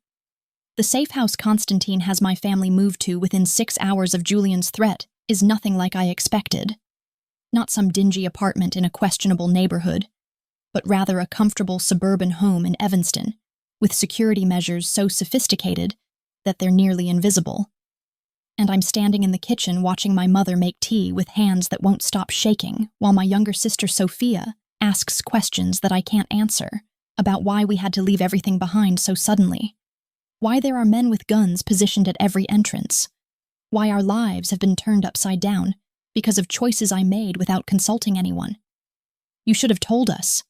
The safe house Konstantin has my family moved to within 6 hours of Julian's threat is nothing like I expected. Not some dingy apartment in a questionable neighborhood, but rather a comfortable suburban home in Evanston, with security measures so sophisticated that they're nearly invisible. And I'm standing in the kitchen watching my mother make tea with hands that won't stop shaking, while my younger sister Sophia asks questions that I can't answer about why we had to leave everything behind so suddenly. Why there are men with guns positioned at every entrance. Why our lives have been turned upside down because of choices I made without consulting anyone. "You should have told us,"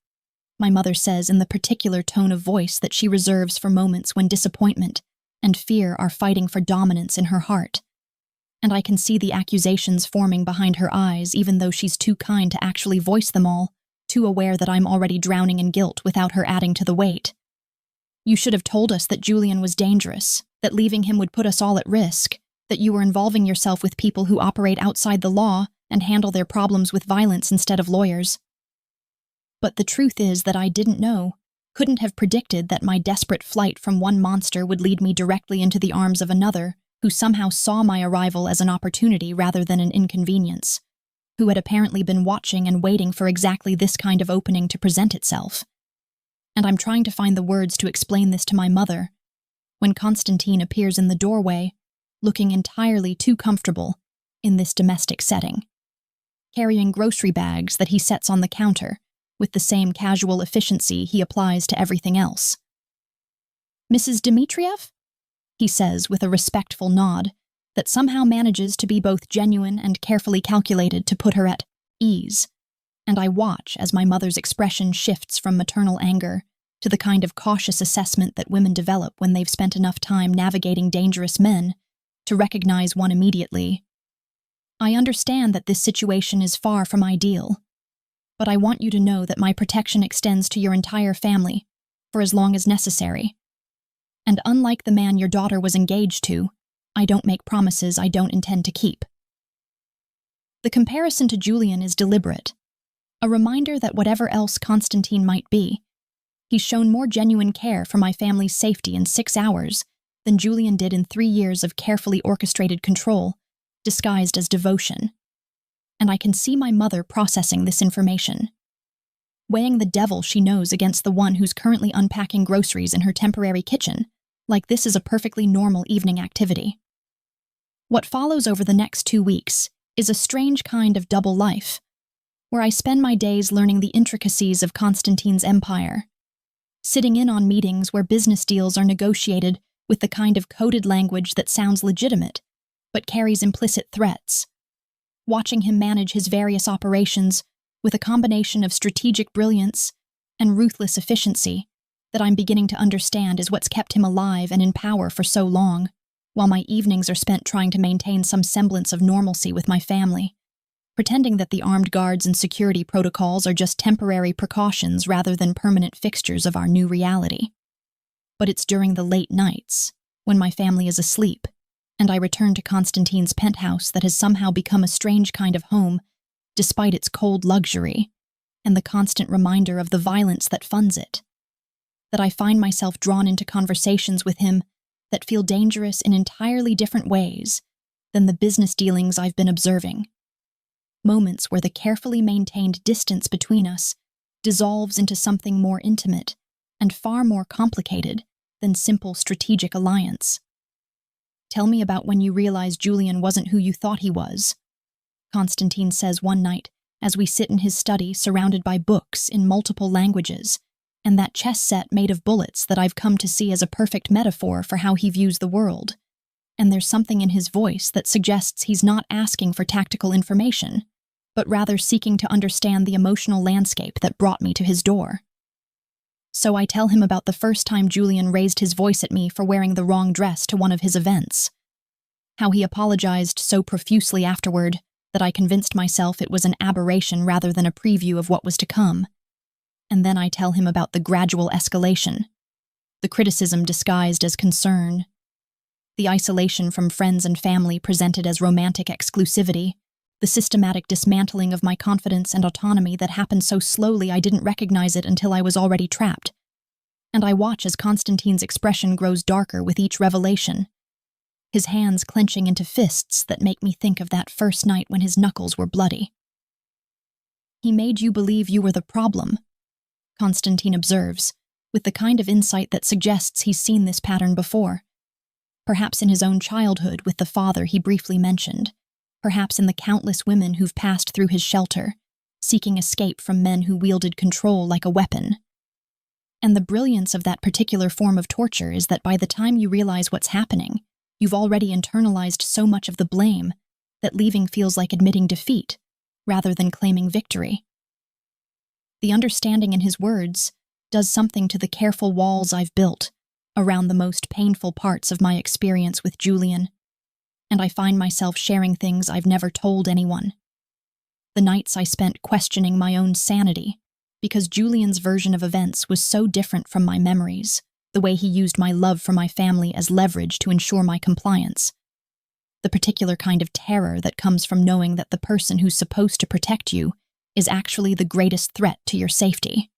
my mother says in the particular tone of voice that she reserves for moments when disappointment and fear are fighting for dominance in her heart. And I can see the accusations forming behind her eyes even though she's too kind to actually voice them all, too aware that I'm already drowning in guilt without her adding to the weight. "You should have told us that Julian was dangerous, that leaving him would put us all at risk, that you were involving yourself with people who operate outside the law and handle their problems with violence instead of lawyers." But the truth is that I didn't know, couldn't have predicted that my desperate flight from one monster would lead me directly into the arms of another, who somehow saw my arrival as an opportunity rather than an inconvenience, who had apparently been watching and waiting for exactly this kind of opening to present itself. And I'm trying to find the words to explain this to my mother, when Konstantin appears in the doorway, looking entirely too comfortable in this domestic setting, carrying grocery bags that he sets on the counter with the same casual efficiency he applies to everything else. "Mrs. Dmitriev?" he says with a respectful nod that somehow manages to be both genuine and carefully calculated to put her at ease. And I watch as my mother's expression shifts from maternal anger to the kind of cautious assessment that women develop when they've spent enough time navigating dangerous men to recognize one immediately. "I understand that this situation is far from ideal, but I want you to know that my protection extends to your entire family for as long as necessary. And unlike the man your daughter was engaged to, I don't make promises I don't intend to keep." The comparison to Julian is deliberate, a reminder that whatever else Konstantin might be, He's shown more genuine care for my family's safety in 6 hours than Julian did in 3 years of carefully orchestrated control, disguised as devotion. And I can see my mother processing this information, weighing the devil she knows against the one who's currently unpacking groceries in her temporary kitchen, like this is a perfectly normal evening activity. What follows over the next 2 weeks is a strange kind of double life, where I spend my days learning the intricacies of Constantine's empire, sitting in on meetings where business deals are negotiated with the kind of coded language that sounds legitimate, but carries implicit threats, watching him manage his various operations with a combination of strategic brilliance and ruthless efficiency that I'm beginning to understand is what's kept him alive and in power for so long, while my evenings are spent trying to maintain some semblance of normalcy with my family, pretending that the armed guards and security protocols are just temporary precautions rather than permanent fixtures of our new reality. But it's during the late nights, when my family is asleep, and I return to Constantine's penthouse that has somehow become a strange kind of home, despite its cold luxury, and the constant reminder of the violence that funds it, that I find myself drawn into conversations with him that feel dangerous in entirely different ways than the business dealings I've been observing. Moments where the carefully maintained distance between us dissolves into something more intimate and far more complicated than simple strategic alliance. Tell me about when you realized Julian wasn't who you thought he was, Constantine says one night as we sit in his study surrounded by books in multiple languages and that chess set made of bullets that I've come to see as a perfect metaphor for how he views the world. And there's something in his voice that suggests he's not asking for tactical information, but rather seeking to understand the emotional landscape that brought me to his door. So I tell him about the first time Julian raised his voice at me for wearing the wrong dress to one of his events, how he apologized so profusely afterward that I convinced myself it was an aberration rather than a preview of what was to come. And then I tell him about the gradual escalation, the criticism disguised as concern, the isolation from friends and family presented as romantic exclusivity, the systematic dismantling of my confidence and autonomy that happened so slowly I didn't recognize it until I was already trapped. And I watch as Constantine's expression grows darker with each revelation, his hands clenching into fists that make me think of that first night when his knuckles were bloody. He made you believe you were the problem, Constantine observes, with the kind of insight that suggests he's seen this pattern before. Perhaps in his own childhood with the father he briefly mentioned, perhaps in the countless women who've passed through his shelter, seeking escape from men who wielded control like a weapon. And the brilliance of that particular form of torture is that by the time you realize what's happening, you've already internalized so much of the blame that leaving feels like admitting defeat, rather than claiming victory. The understanding in his words does something to the careful walls I've built around the most painful parts of my experience with Julian, and I find myself sharing things I've never told anyone. The nights I spent questioning my own sanity, because Julian's version of events was so different from my memories, the way he used my love for my family as leverage to ensure my compliance, the particular kind of terror that comes from knowing that the person who's supposed to protect you is actually the greatest threat to your safety.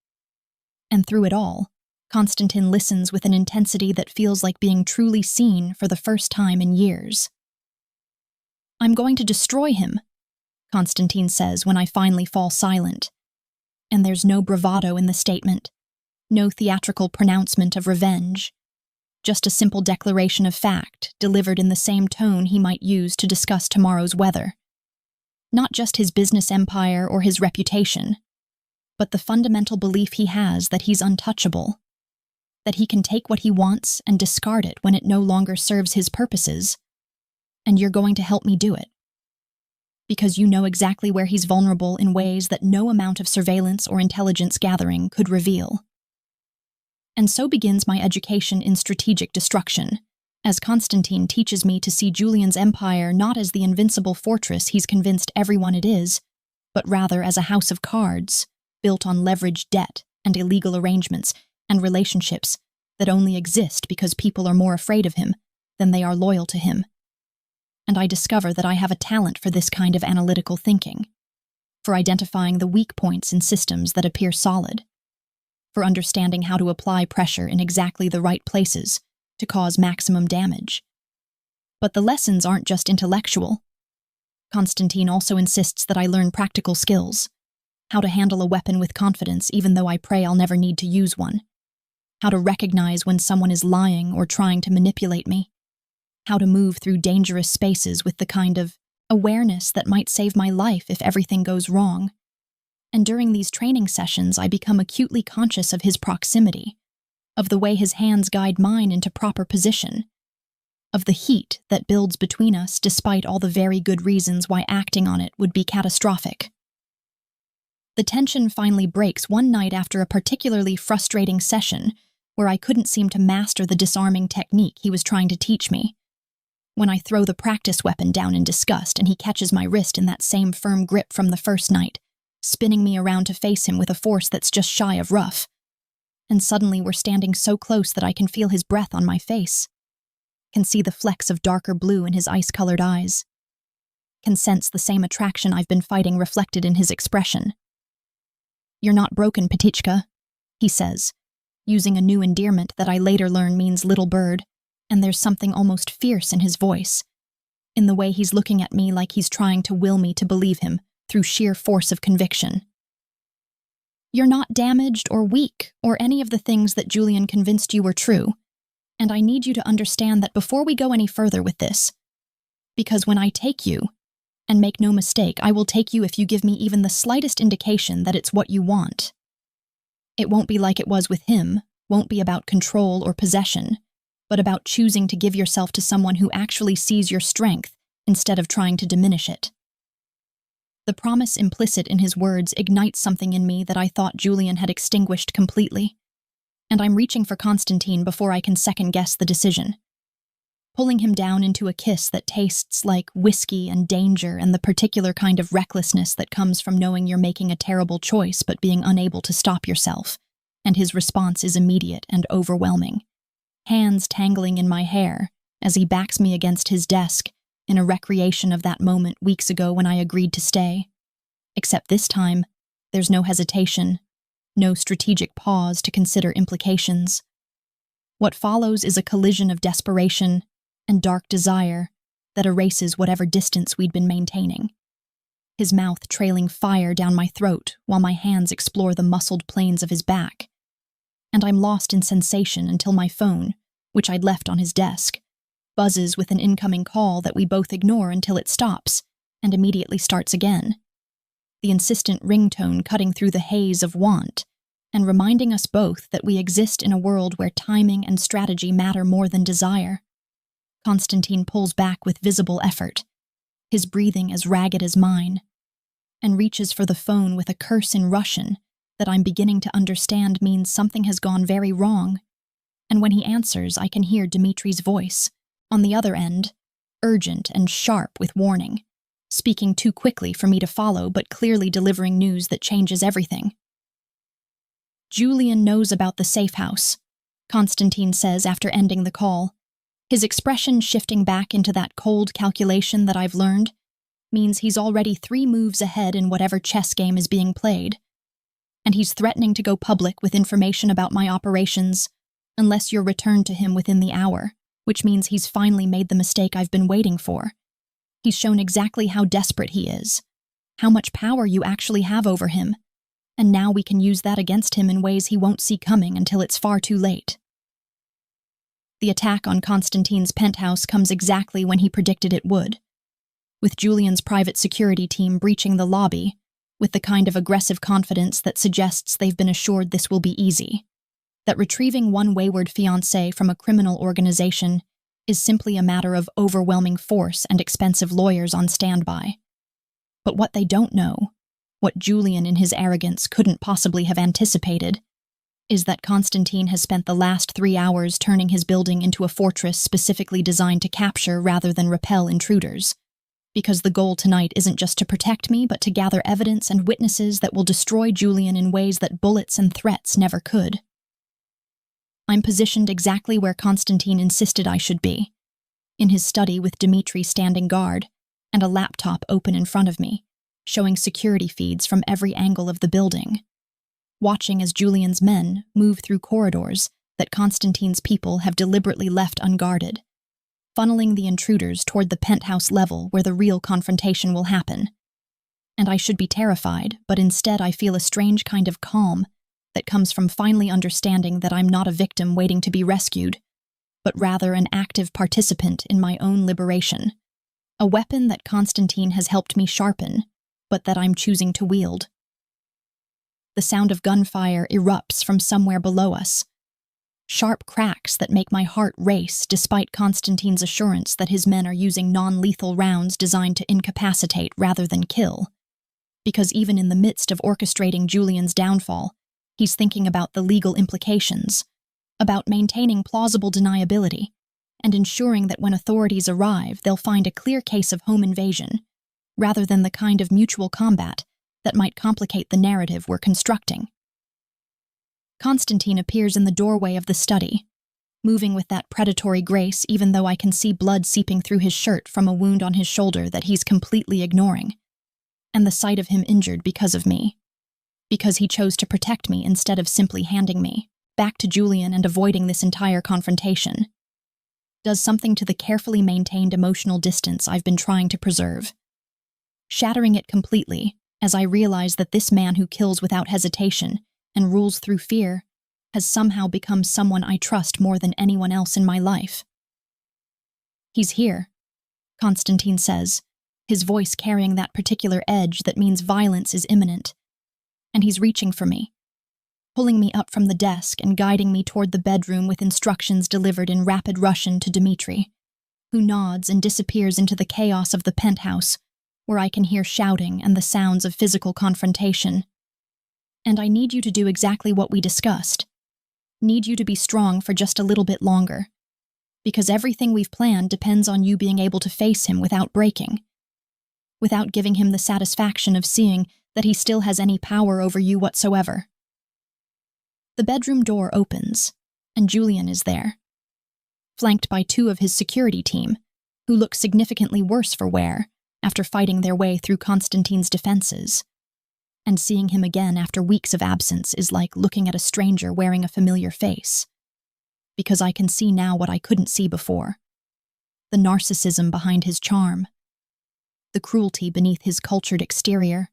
And through it all, Constantine listens with an intensity that feels like being truly seen for the first time in years. "I'm going to destroy him," Constantine says when I finally fall silent. And there's no bravado in the statement, no theatrical pronouncement of revenge, just a simple declaration of fact delivered in the same tone he might use to discuss tomorrow's weather. Not just his business empire or his reputation, but the fundamental belief he has that he's untouchable, that he can take what he wants and discard it when it no longer serves his purposes, and you're going to help me do it. Because you know exactly where he's vulnerable in ways that no amount of surveillance or intelligence gathering could reveal. And so begins my education in strategic destruction, as Constantine teaches me to see Julian's empire not as the invincible fortress he's convinced everyone it is, but rather as a house of cards, built on leveraged debt and illegal arrangements and relationships that only exist because people are more afraid of him than they are loyal to him. And I discover that I have a talent for this kind of analytical thinking, for identifying the weak points in systems that appear solid, for understanding how to apply pressure in exactly the right places to cause maximum damage. But the lessons aren't just intellectual. Constantine also insists that I learn practical skills: how to handle a weapon with confidence even though I pray I'll never need to use one, how to recognize when someone is lying or trying to manipulate me, how to move through dangerous spaces with the kind of awareness that might save my life if everything goes wrong. And during these training sessions, I become acutely conscious of his proximity, of the way his hands guide mine into proper position, of the heat that builds between us despite all the very good reasons why acting on it would be catastrophic. The tension finally breaks one night after a particularly frustrating session where I couldn't seem to master the disarming technique he was trying to teach me. When I throw the practice weapon down in disgust and he catches my wrist in that same firm grip from the first night, spinning me around to face him with a force that's just shy of rough. And suddenly we're standing so close that I can feel his breath on my face, can see the flecks of darker blue in his ice-colored eyes, can sense the same attraction I've been fighting reflected in his expression. "You're not broken, Petichka," he says, using a new endearment that I later learn means little bird, and there's something almost fierce in his voice, in the way he's looking at me like he's trying to will me to believe him through sheer force of conviction. "You're not damaged or weak or any of the things that Julian convinced you were true, and I need you to understand that before we go any further with this, because when I take you, and make no mistake, I will take you if you give me even the slightest indication that it's what you want. It won't be like it was with him, won't be about control or possession, but about choosing to give yourself to someone who actually sees your strength instead of trying to diminish it." The promise implicit in his words ignites something in me that I thought Julian had extinguished completely, and I'm reaching for Constantine before I can second-guess the decision, pulling him down into a kiss that tastes like whiskey and danger and the particular kind of recklessness that comes from knowing you're making a terrible choice but being unable to stop yourself, and his response is immediate and overwhelming, hands tangling in my hair as he backs me against his desk in a recreation of that moment weeks ago when I agreed to stay. Except this time, there's no hesitation, no strategic pause to consider implications. What follows is a collision of desperation and dark desire that erases whatever distance we'd been maintaining, his mouth trailing fire down my throat while my hands explore the muscled planes of his back. And I'm lost in sensation until my phone, which I'd left on his desk, buzzes with an incoming call that we both ignore until it stops and immediately starts again, the insistent ringtone cutting through the haze of want and reminding us both that we exist in a world where timing and strategy matter more than desire. Constantine pulls back with visible effort, his breathing as ragged as mine, and reaches for the phone with a curse in Russian that I'm beginning to understand means something has gone very wrong. And when he answers, I can hear Dmitri's voice, on the other end, urgent and sharp with warning, speaking too quickly for me to follow but clearly delivering news that changes everything. "Julian knows about the safe house," Constantine says after ending the call. His expression shifting back into that cold calculation that I've learned means he's already 3 moves ahead in whatever chess game is being played. And he's threatening to go public with information about my operations unless you're returned to him within the hour, which means he's finally made the mistake I've been waiting for. He's shown exactly how desperate he is, how much power you actually have over him, and now we can use that against him in ways he won't see coming until it's far too late. The attack on Constantine's penthouse comes exactly when he predicted it would, with Julian's private security team breaching the lobby with the kind of aggressive confidence that suggests they've been assured this will be easy, that retrieving one wayward fiancé from a criminal organization is simply a matter of overwhelming force and expensive lawyers on standby. But what they don't know, what Julian in his arrogance couldn't possibly have anticipated, is that Constantine has spent the last 3 hours turning his building into a fortress specifically designed to capture rather than repel intruders. Because the goal tonight isn't just to protect me, but to gather evidence and witnesses that will destroy Julian in ways that bullets and threats never could. I'm positioned exactly where Constantine insisted I should be, in his study with Dmitri standing guard and a laptop open in front of me, showing security feeds from every angle of the building. watching as Julian's men move through corridors that Constantine's people have deliberately left unguarded, funneling the intruders toward the penthouse level where the real confrontation will happen. And I should be terrified, but instead I feel a strange kind of calm that comes from finally understanding that I'm not a victim waiting to be rescued, but rather an active participant in my own liberation, a weapon that Constantine has helped me sharpen, but that I'm choosing to wield. The sound of gunfire erupts from somewhere below us, sharp cracks that make my heart race despite Constantine's assurance that his men are using non-lethal rounds designed to incapacitate rather than kill. Because even in the midst of orchestrating Julian's downfall, he's thinking about the legal implications, about maintaining plausible deniability, and ensuring that when authorities arrive, they'll find a clear case of home invasion, rather than the kind of mutual combat that might complicate the narrative we're constructing. Constantine appears in the doorway of the study, moving with that predatory grace even though I can see blood seeping through his shirt from a wound on his shoulder that he's completely ignoring, and the sight of him injured because of me, because he chose to protect me instead of simply handing me back to Julian and avoiding this entire confrontation, does something to the carefully maintained emotional distance I've been trying to preserve, shattering it completely as I realize that this man who kills without hesitation and rules through fear has somehow become someone I trust more than anyone else in my life. He's here, Constantine says, his voice carrying that particular edge that means violence is imminent, and he's reaching for me, pulling me up from the desk and guiding me toward the bedroom with instructions delivered in rapid Russian to Dmitri, who nods and disappears into the chaos of the penthouse, where I can hear shouting and the sounds of physical confrontation. And I need you to do exactly what we discussed. Need you to be strong for just a little bit longer, because everything we've planned depends on you being able to face him without breaking, without giving him the satisfaction of seeing that he still has any power over you whatsoever. The bedroom door opens, and Julian is there, flanked by two of his security team, who look significantly worse for wear after fighting their way through Constantine's defenses. And seeing him again after weeks of absence is like looking at a stranger wearing a familiar face, because I can see now what I couldn't see before: the narcissism behind his charm, the cruelty beneath his cultured exterior,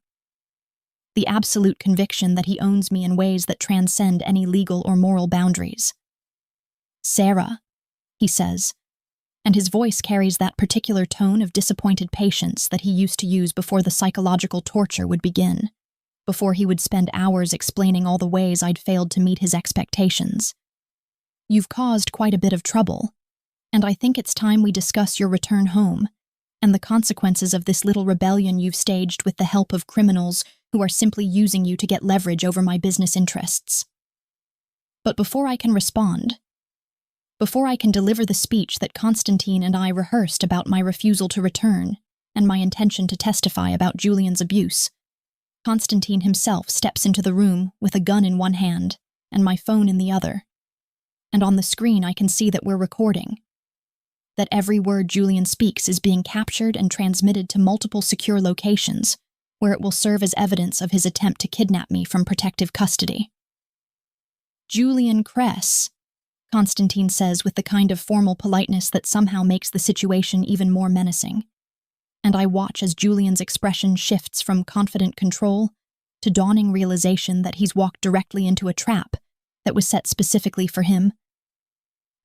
the absolute conviction that he owns me in ways that transcend any legal or moral boundaries. "Sarah," he says, and his voice carries that particular tone of disappointed patience that he used to use before the psychological torture would begin, before he would spend hours explaining all the ways I'd failed to meet his expectations. "You've caused quite a bit of trouble, and I think it's time we discuss your return home and the consequences of this little rebellion you've staged with the help of criminals who are simply using you to get leverage over my business interests." But before I can respond, before I can deliver the speech that Constantine and I rehearsed about my refusal to return and my intention to testify about Julian's abuse, Constantine himself steps into the room with a gun in one hand and my phone in the other. And on the screen I can see that we're recording, that every word Julian speaks is being captured and transmitted to multiple secure locations where it will serve as evidence of his attempt to kidnap me from protective custody. "Julian Kress," Constantine says with the kind of formal politeness that somehow makes the situation even more menacing. And I watch as Julian's expression shifts from confident control to dawning realization that he's walked directly into a trap that was set specifically for him.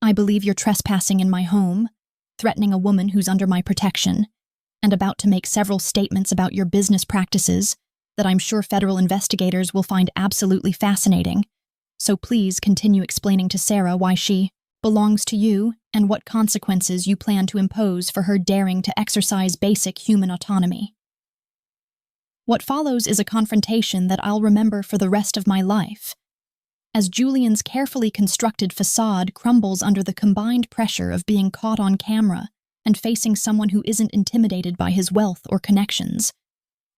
"I believe you're trespassing in my home, threatening a woman who's under my protection, and about to make several statements about your business practices that I'm sure federal investigators will find absolutely fascinating. So please continue explaining to Sarah why she belongs to you and what consequences you plan to impose for her daring to exercise basic human autonomy." What follows is a confrontation that I'll remember for the rest of my life, as Julian's carefully constructed facade crumbles under the combined pressure of being caught on camera and facing someone who isn't intimidated by his wealth or connections,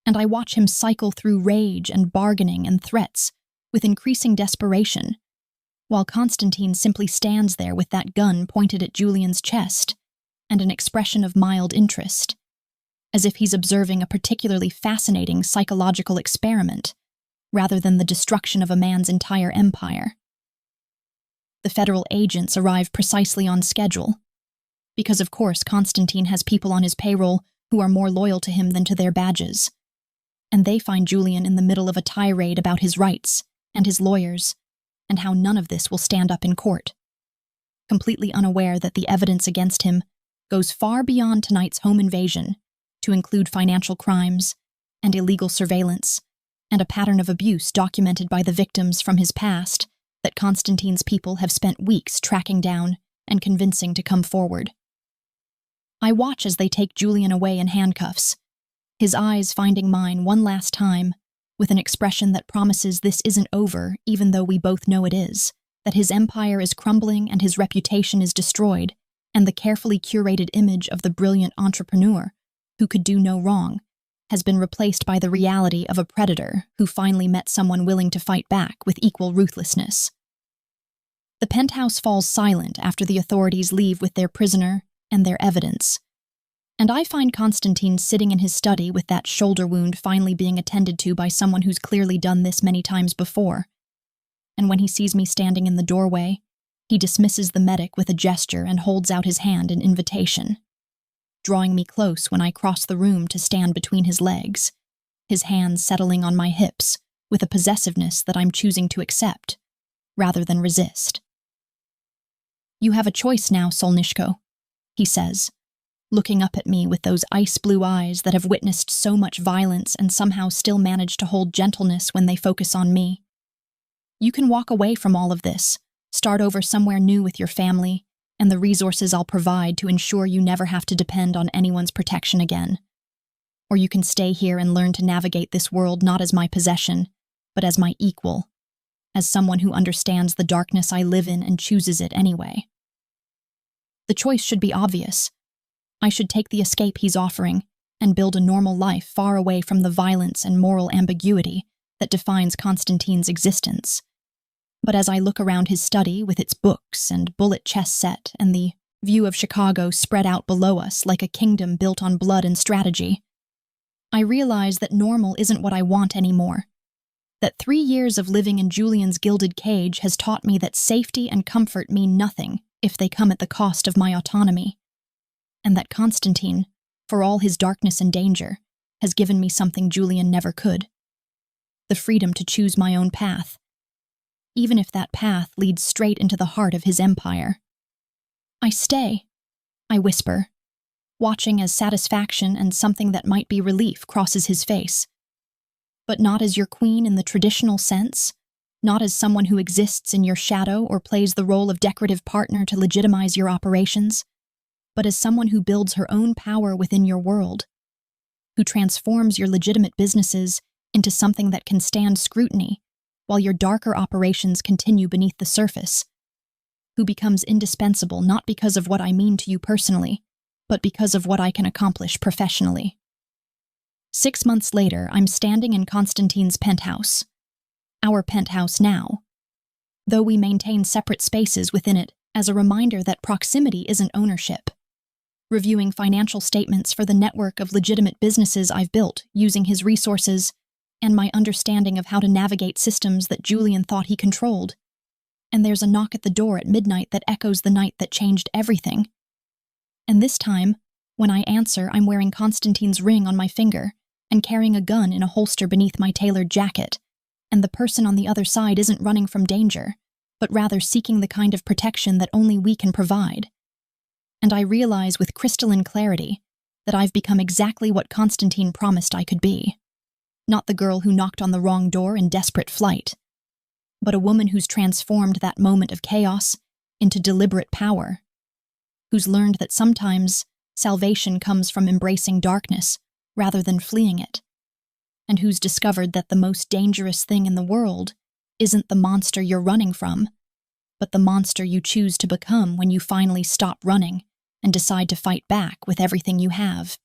and I watch him cycle through rage and bargaining and threats with increasing desperation, while Constantine simply stands there with that gun pointed at Julian's chest and an expression of mild interest, as if he's observing a particularly fascinating psychological experiment rather than the destruction of a man's entire empire. The federal agents arrive precisely on schedule, because of course Constantine has people on his payroll who are more loyal to him than to their badges, and they find Julian in the middle of a tirade about his rights and his lawyers, and how none of this will stand up in court. Completely unaware that the evidence against him goes far beyond tonight's home invasion to include financial crimes and illegal surveillance and a pattern of abuse documented by the victims from his past that Constantine's people have spent weeks tracking down and convincing to come forward. I watch as they take Julian away in handcuffs, his eyes finding mine one last time with an expression that promises this isn't over even though we both know it is, that his empire is crumbling and his reputation is destroyed, and the carefully curated image of the brilliant entrepreneur who could do no wrong has been replaced by the reality of a predator who finally met someone willing to fight back with equal ruthlessness. The penthouse falls silent after the authorities leave with their prisoner and their evidence, and I find Constantine sitting in his study with that shoulder wound finally being attended to by someone who's clearly done this many times before. And when he sees me standing in the doorway, he dismisses the medic with a gesture and holds out his hand in invitation, drawing me close when I cross the room to stand between his legs, his hands settling on my hips with a possessiveness that I'm choosing to accept, rather than resist. "You have a choice now, Solnishko," he says, looking up at me with those ice-blue eyes that have witnessed so much violence and somehow still manage to hold gentleness when they focus on me. "You can walk away from all of this, start over somewhere new with your family, and the resources I'll provide to ensure you never have to depend on anyone's protection again. Or you can stay here and learn to navigate this world not as my possession, but as my equal, as someone who understands the darkness I live in and chooses it anyway." The choice should be obvious. I should take the escape he's offering and build a normal life far away from the violence and moral ambiguity that defines Constantine's existence. But as I look around his study with its books and bullet chess set and the view of Chicago spread out below us like a kingdom built on blood and strategy, I realize that normal isn't what I want anymore. That 3 years of living in Julian's gilded cage has taught me that safety and comfort mean nothing if they come at the cost of my autonomy. And that Constantine, for all his darkness and danger, has given me something Julian never could: the freedom to choose my own path, even if that path leads straight into the heart of his empire. "I stay," I whisper, watching as satisfaction and something that might be relief crosses his face. "But not as your queen in the traditional sense, not as someone who exists in your shadow or plays the role of decorative partner to legitimize your operations, but as someone who builds her own power within your world, who transforms your legitimate businesses into something that can stand scrutiny while your darker operations continue beneath the surface, who becomes indispensable not because of what I mean to you personally, but because of what I can accomplish professionally." 6 months later, I'm standing in Constantine's penthouse. Our penthouse now, though we maintain separate spaces within it as a reminder that proximity isn't ownership. Reviewing financial statements for the network of legitimate businesses I've built using his resources and my understanding of how to navigate systems that Julian thought he controlled. And there's a knock at the door at midnight that echoes the night that changed everything. And this time, when I answer, I'm wearing Constantine's ring on my finger and carrying a gun in a holster beneath my tailored jacket, and the person on the other side isn't running from danger, but rather seeking the kind of protection that only we can provide. And I realize with crystalline clarity that I've become exactly what Constantine promised I could be. Not the girl who knocked on the wrong door in desperate flight, but a woman who's transformed that moment of chaos into deliberate power, who's learned that sometimes salvation comes from embracing darkness rather than fleeing it, and who's discovered that the most dangerous thing in the world isn't the monster you're running from, but the monster you choose to become when you finally stop running and decide to fight back with everything you have.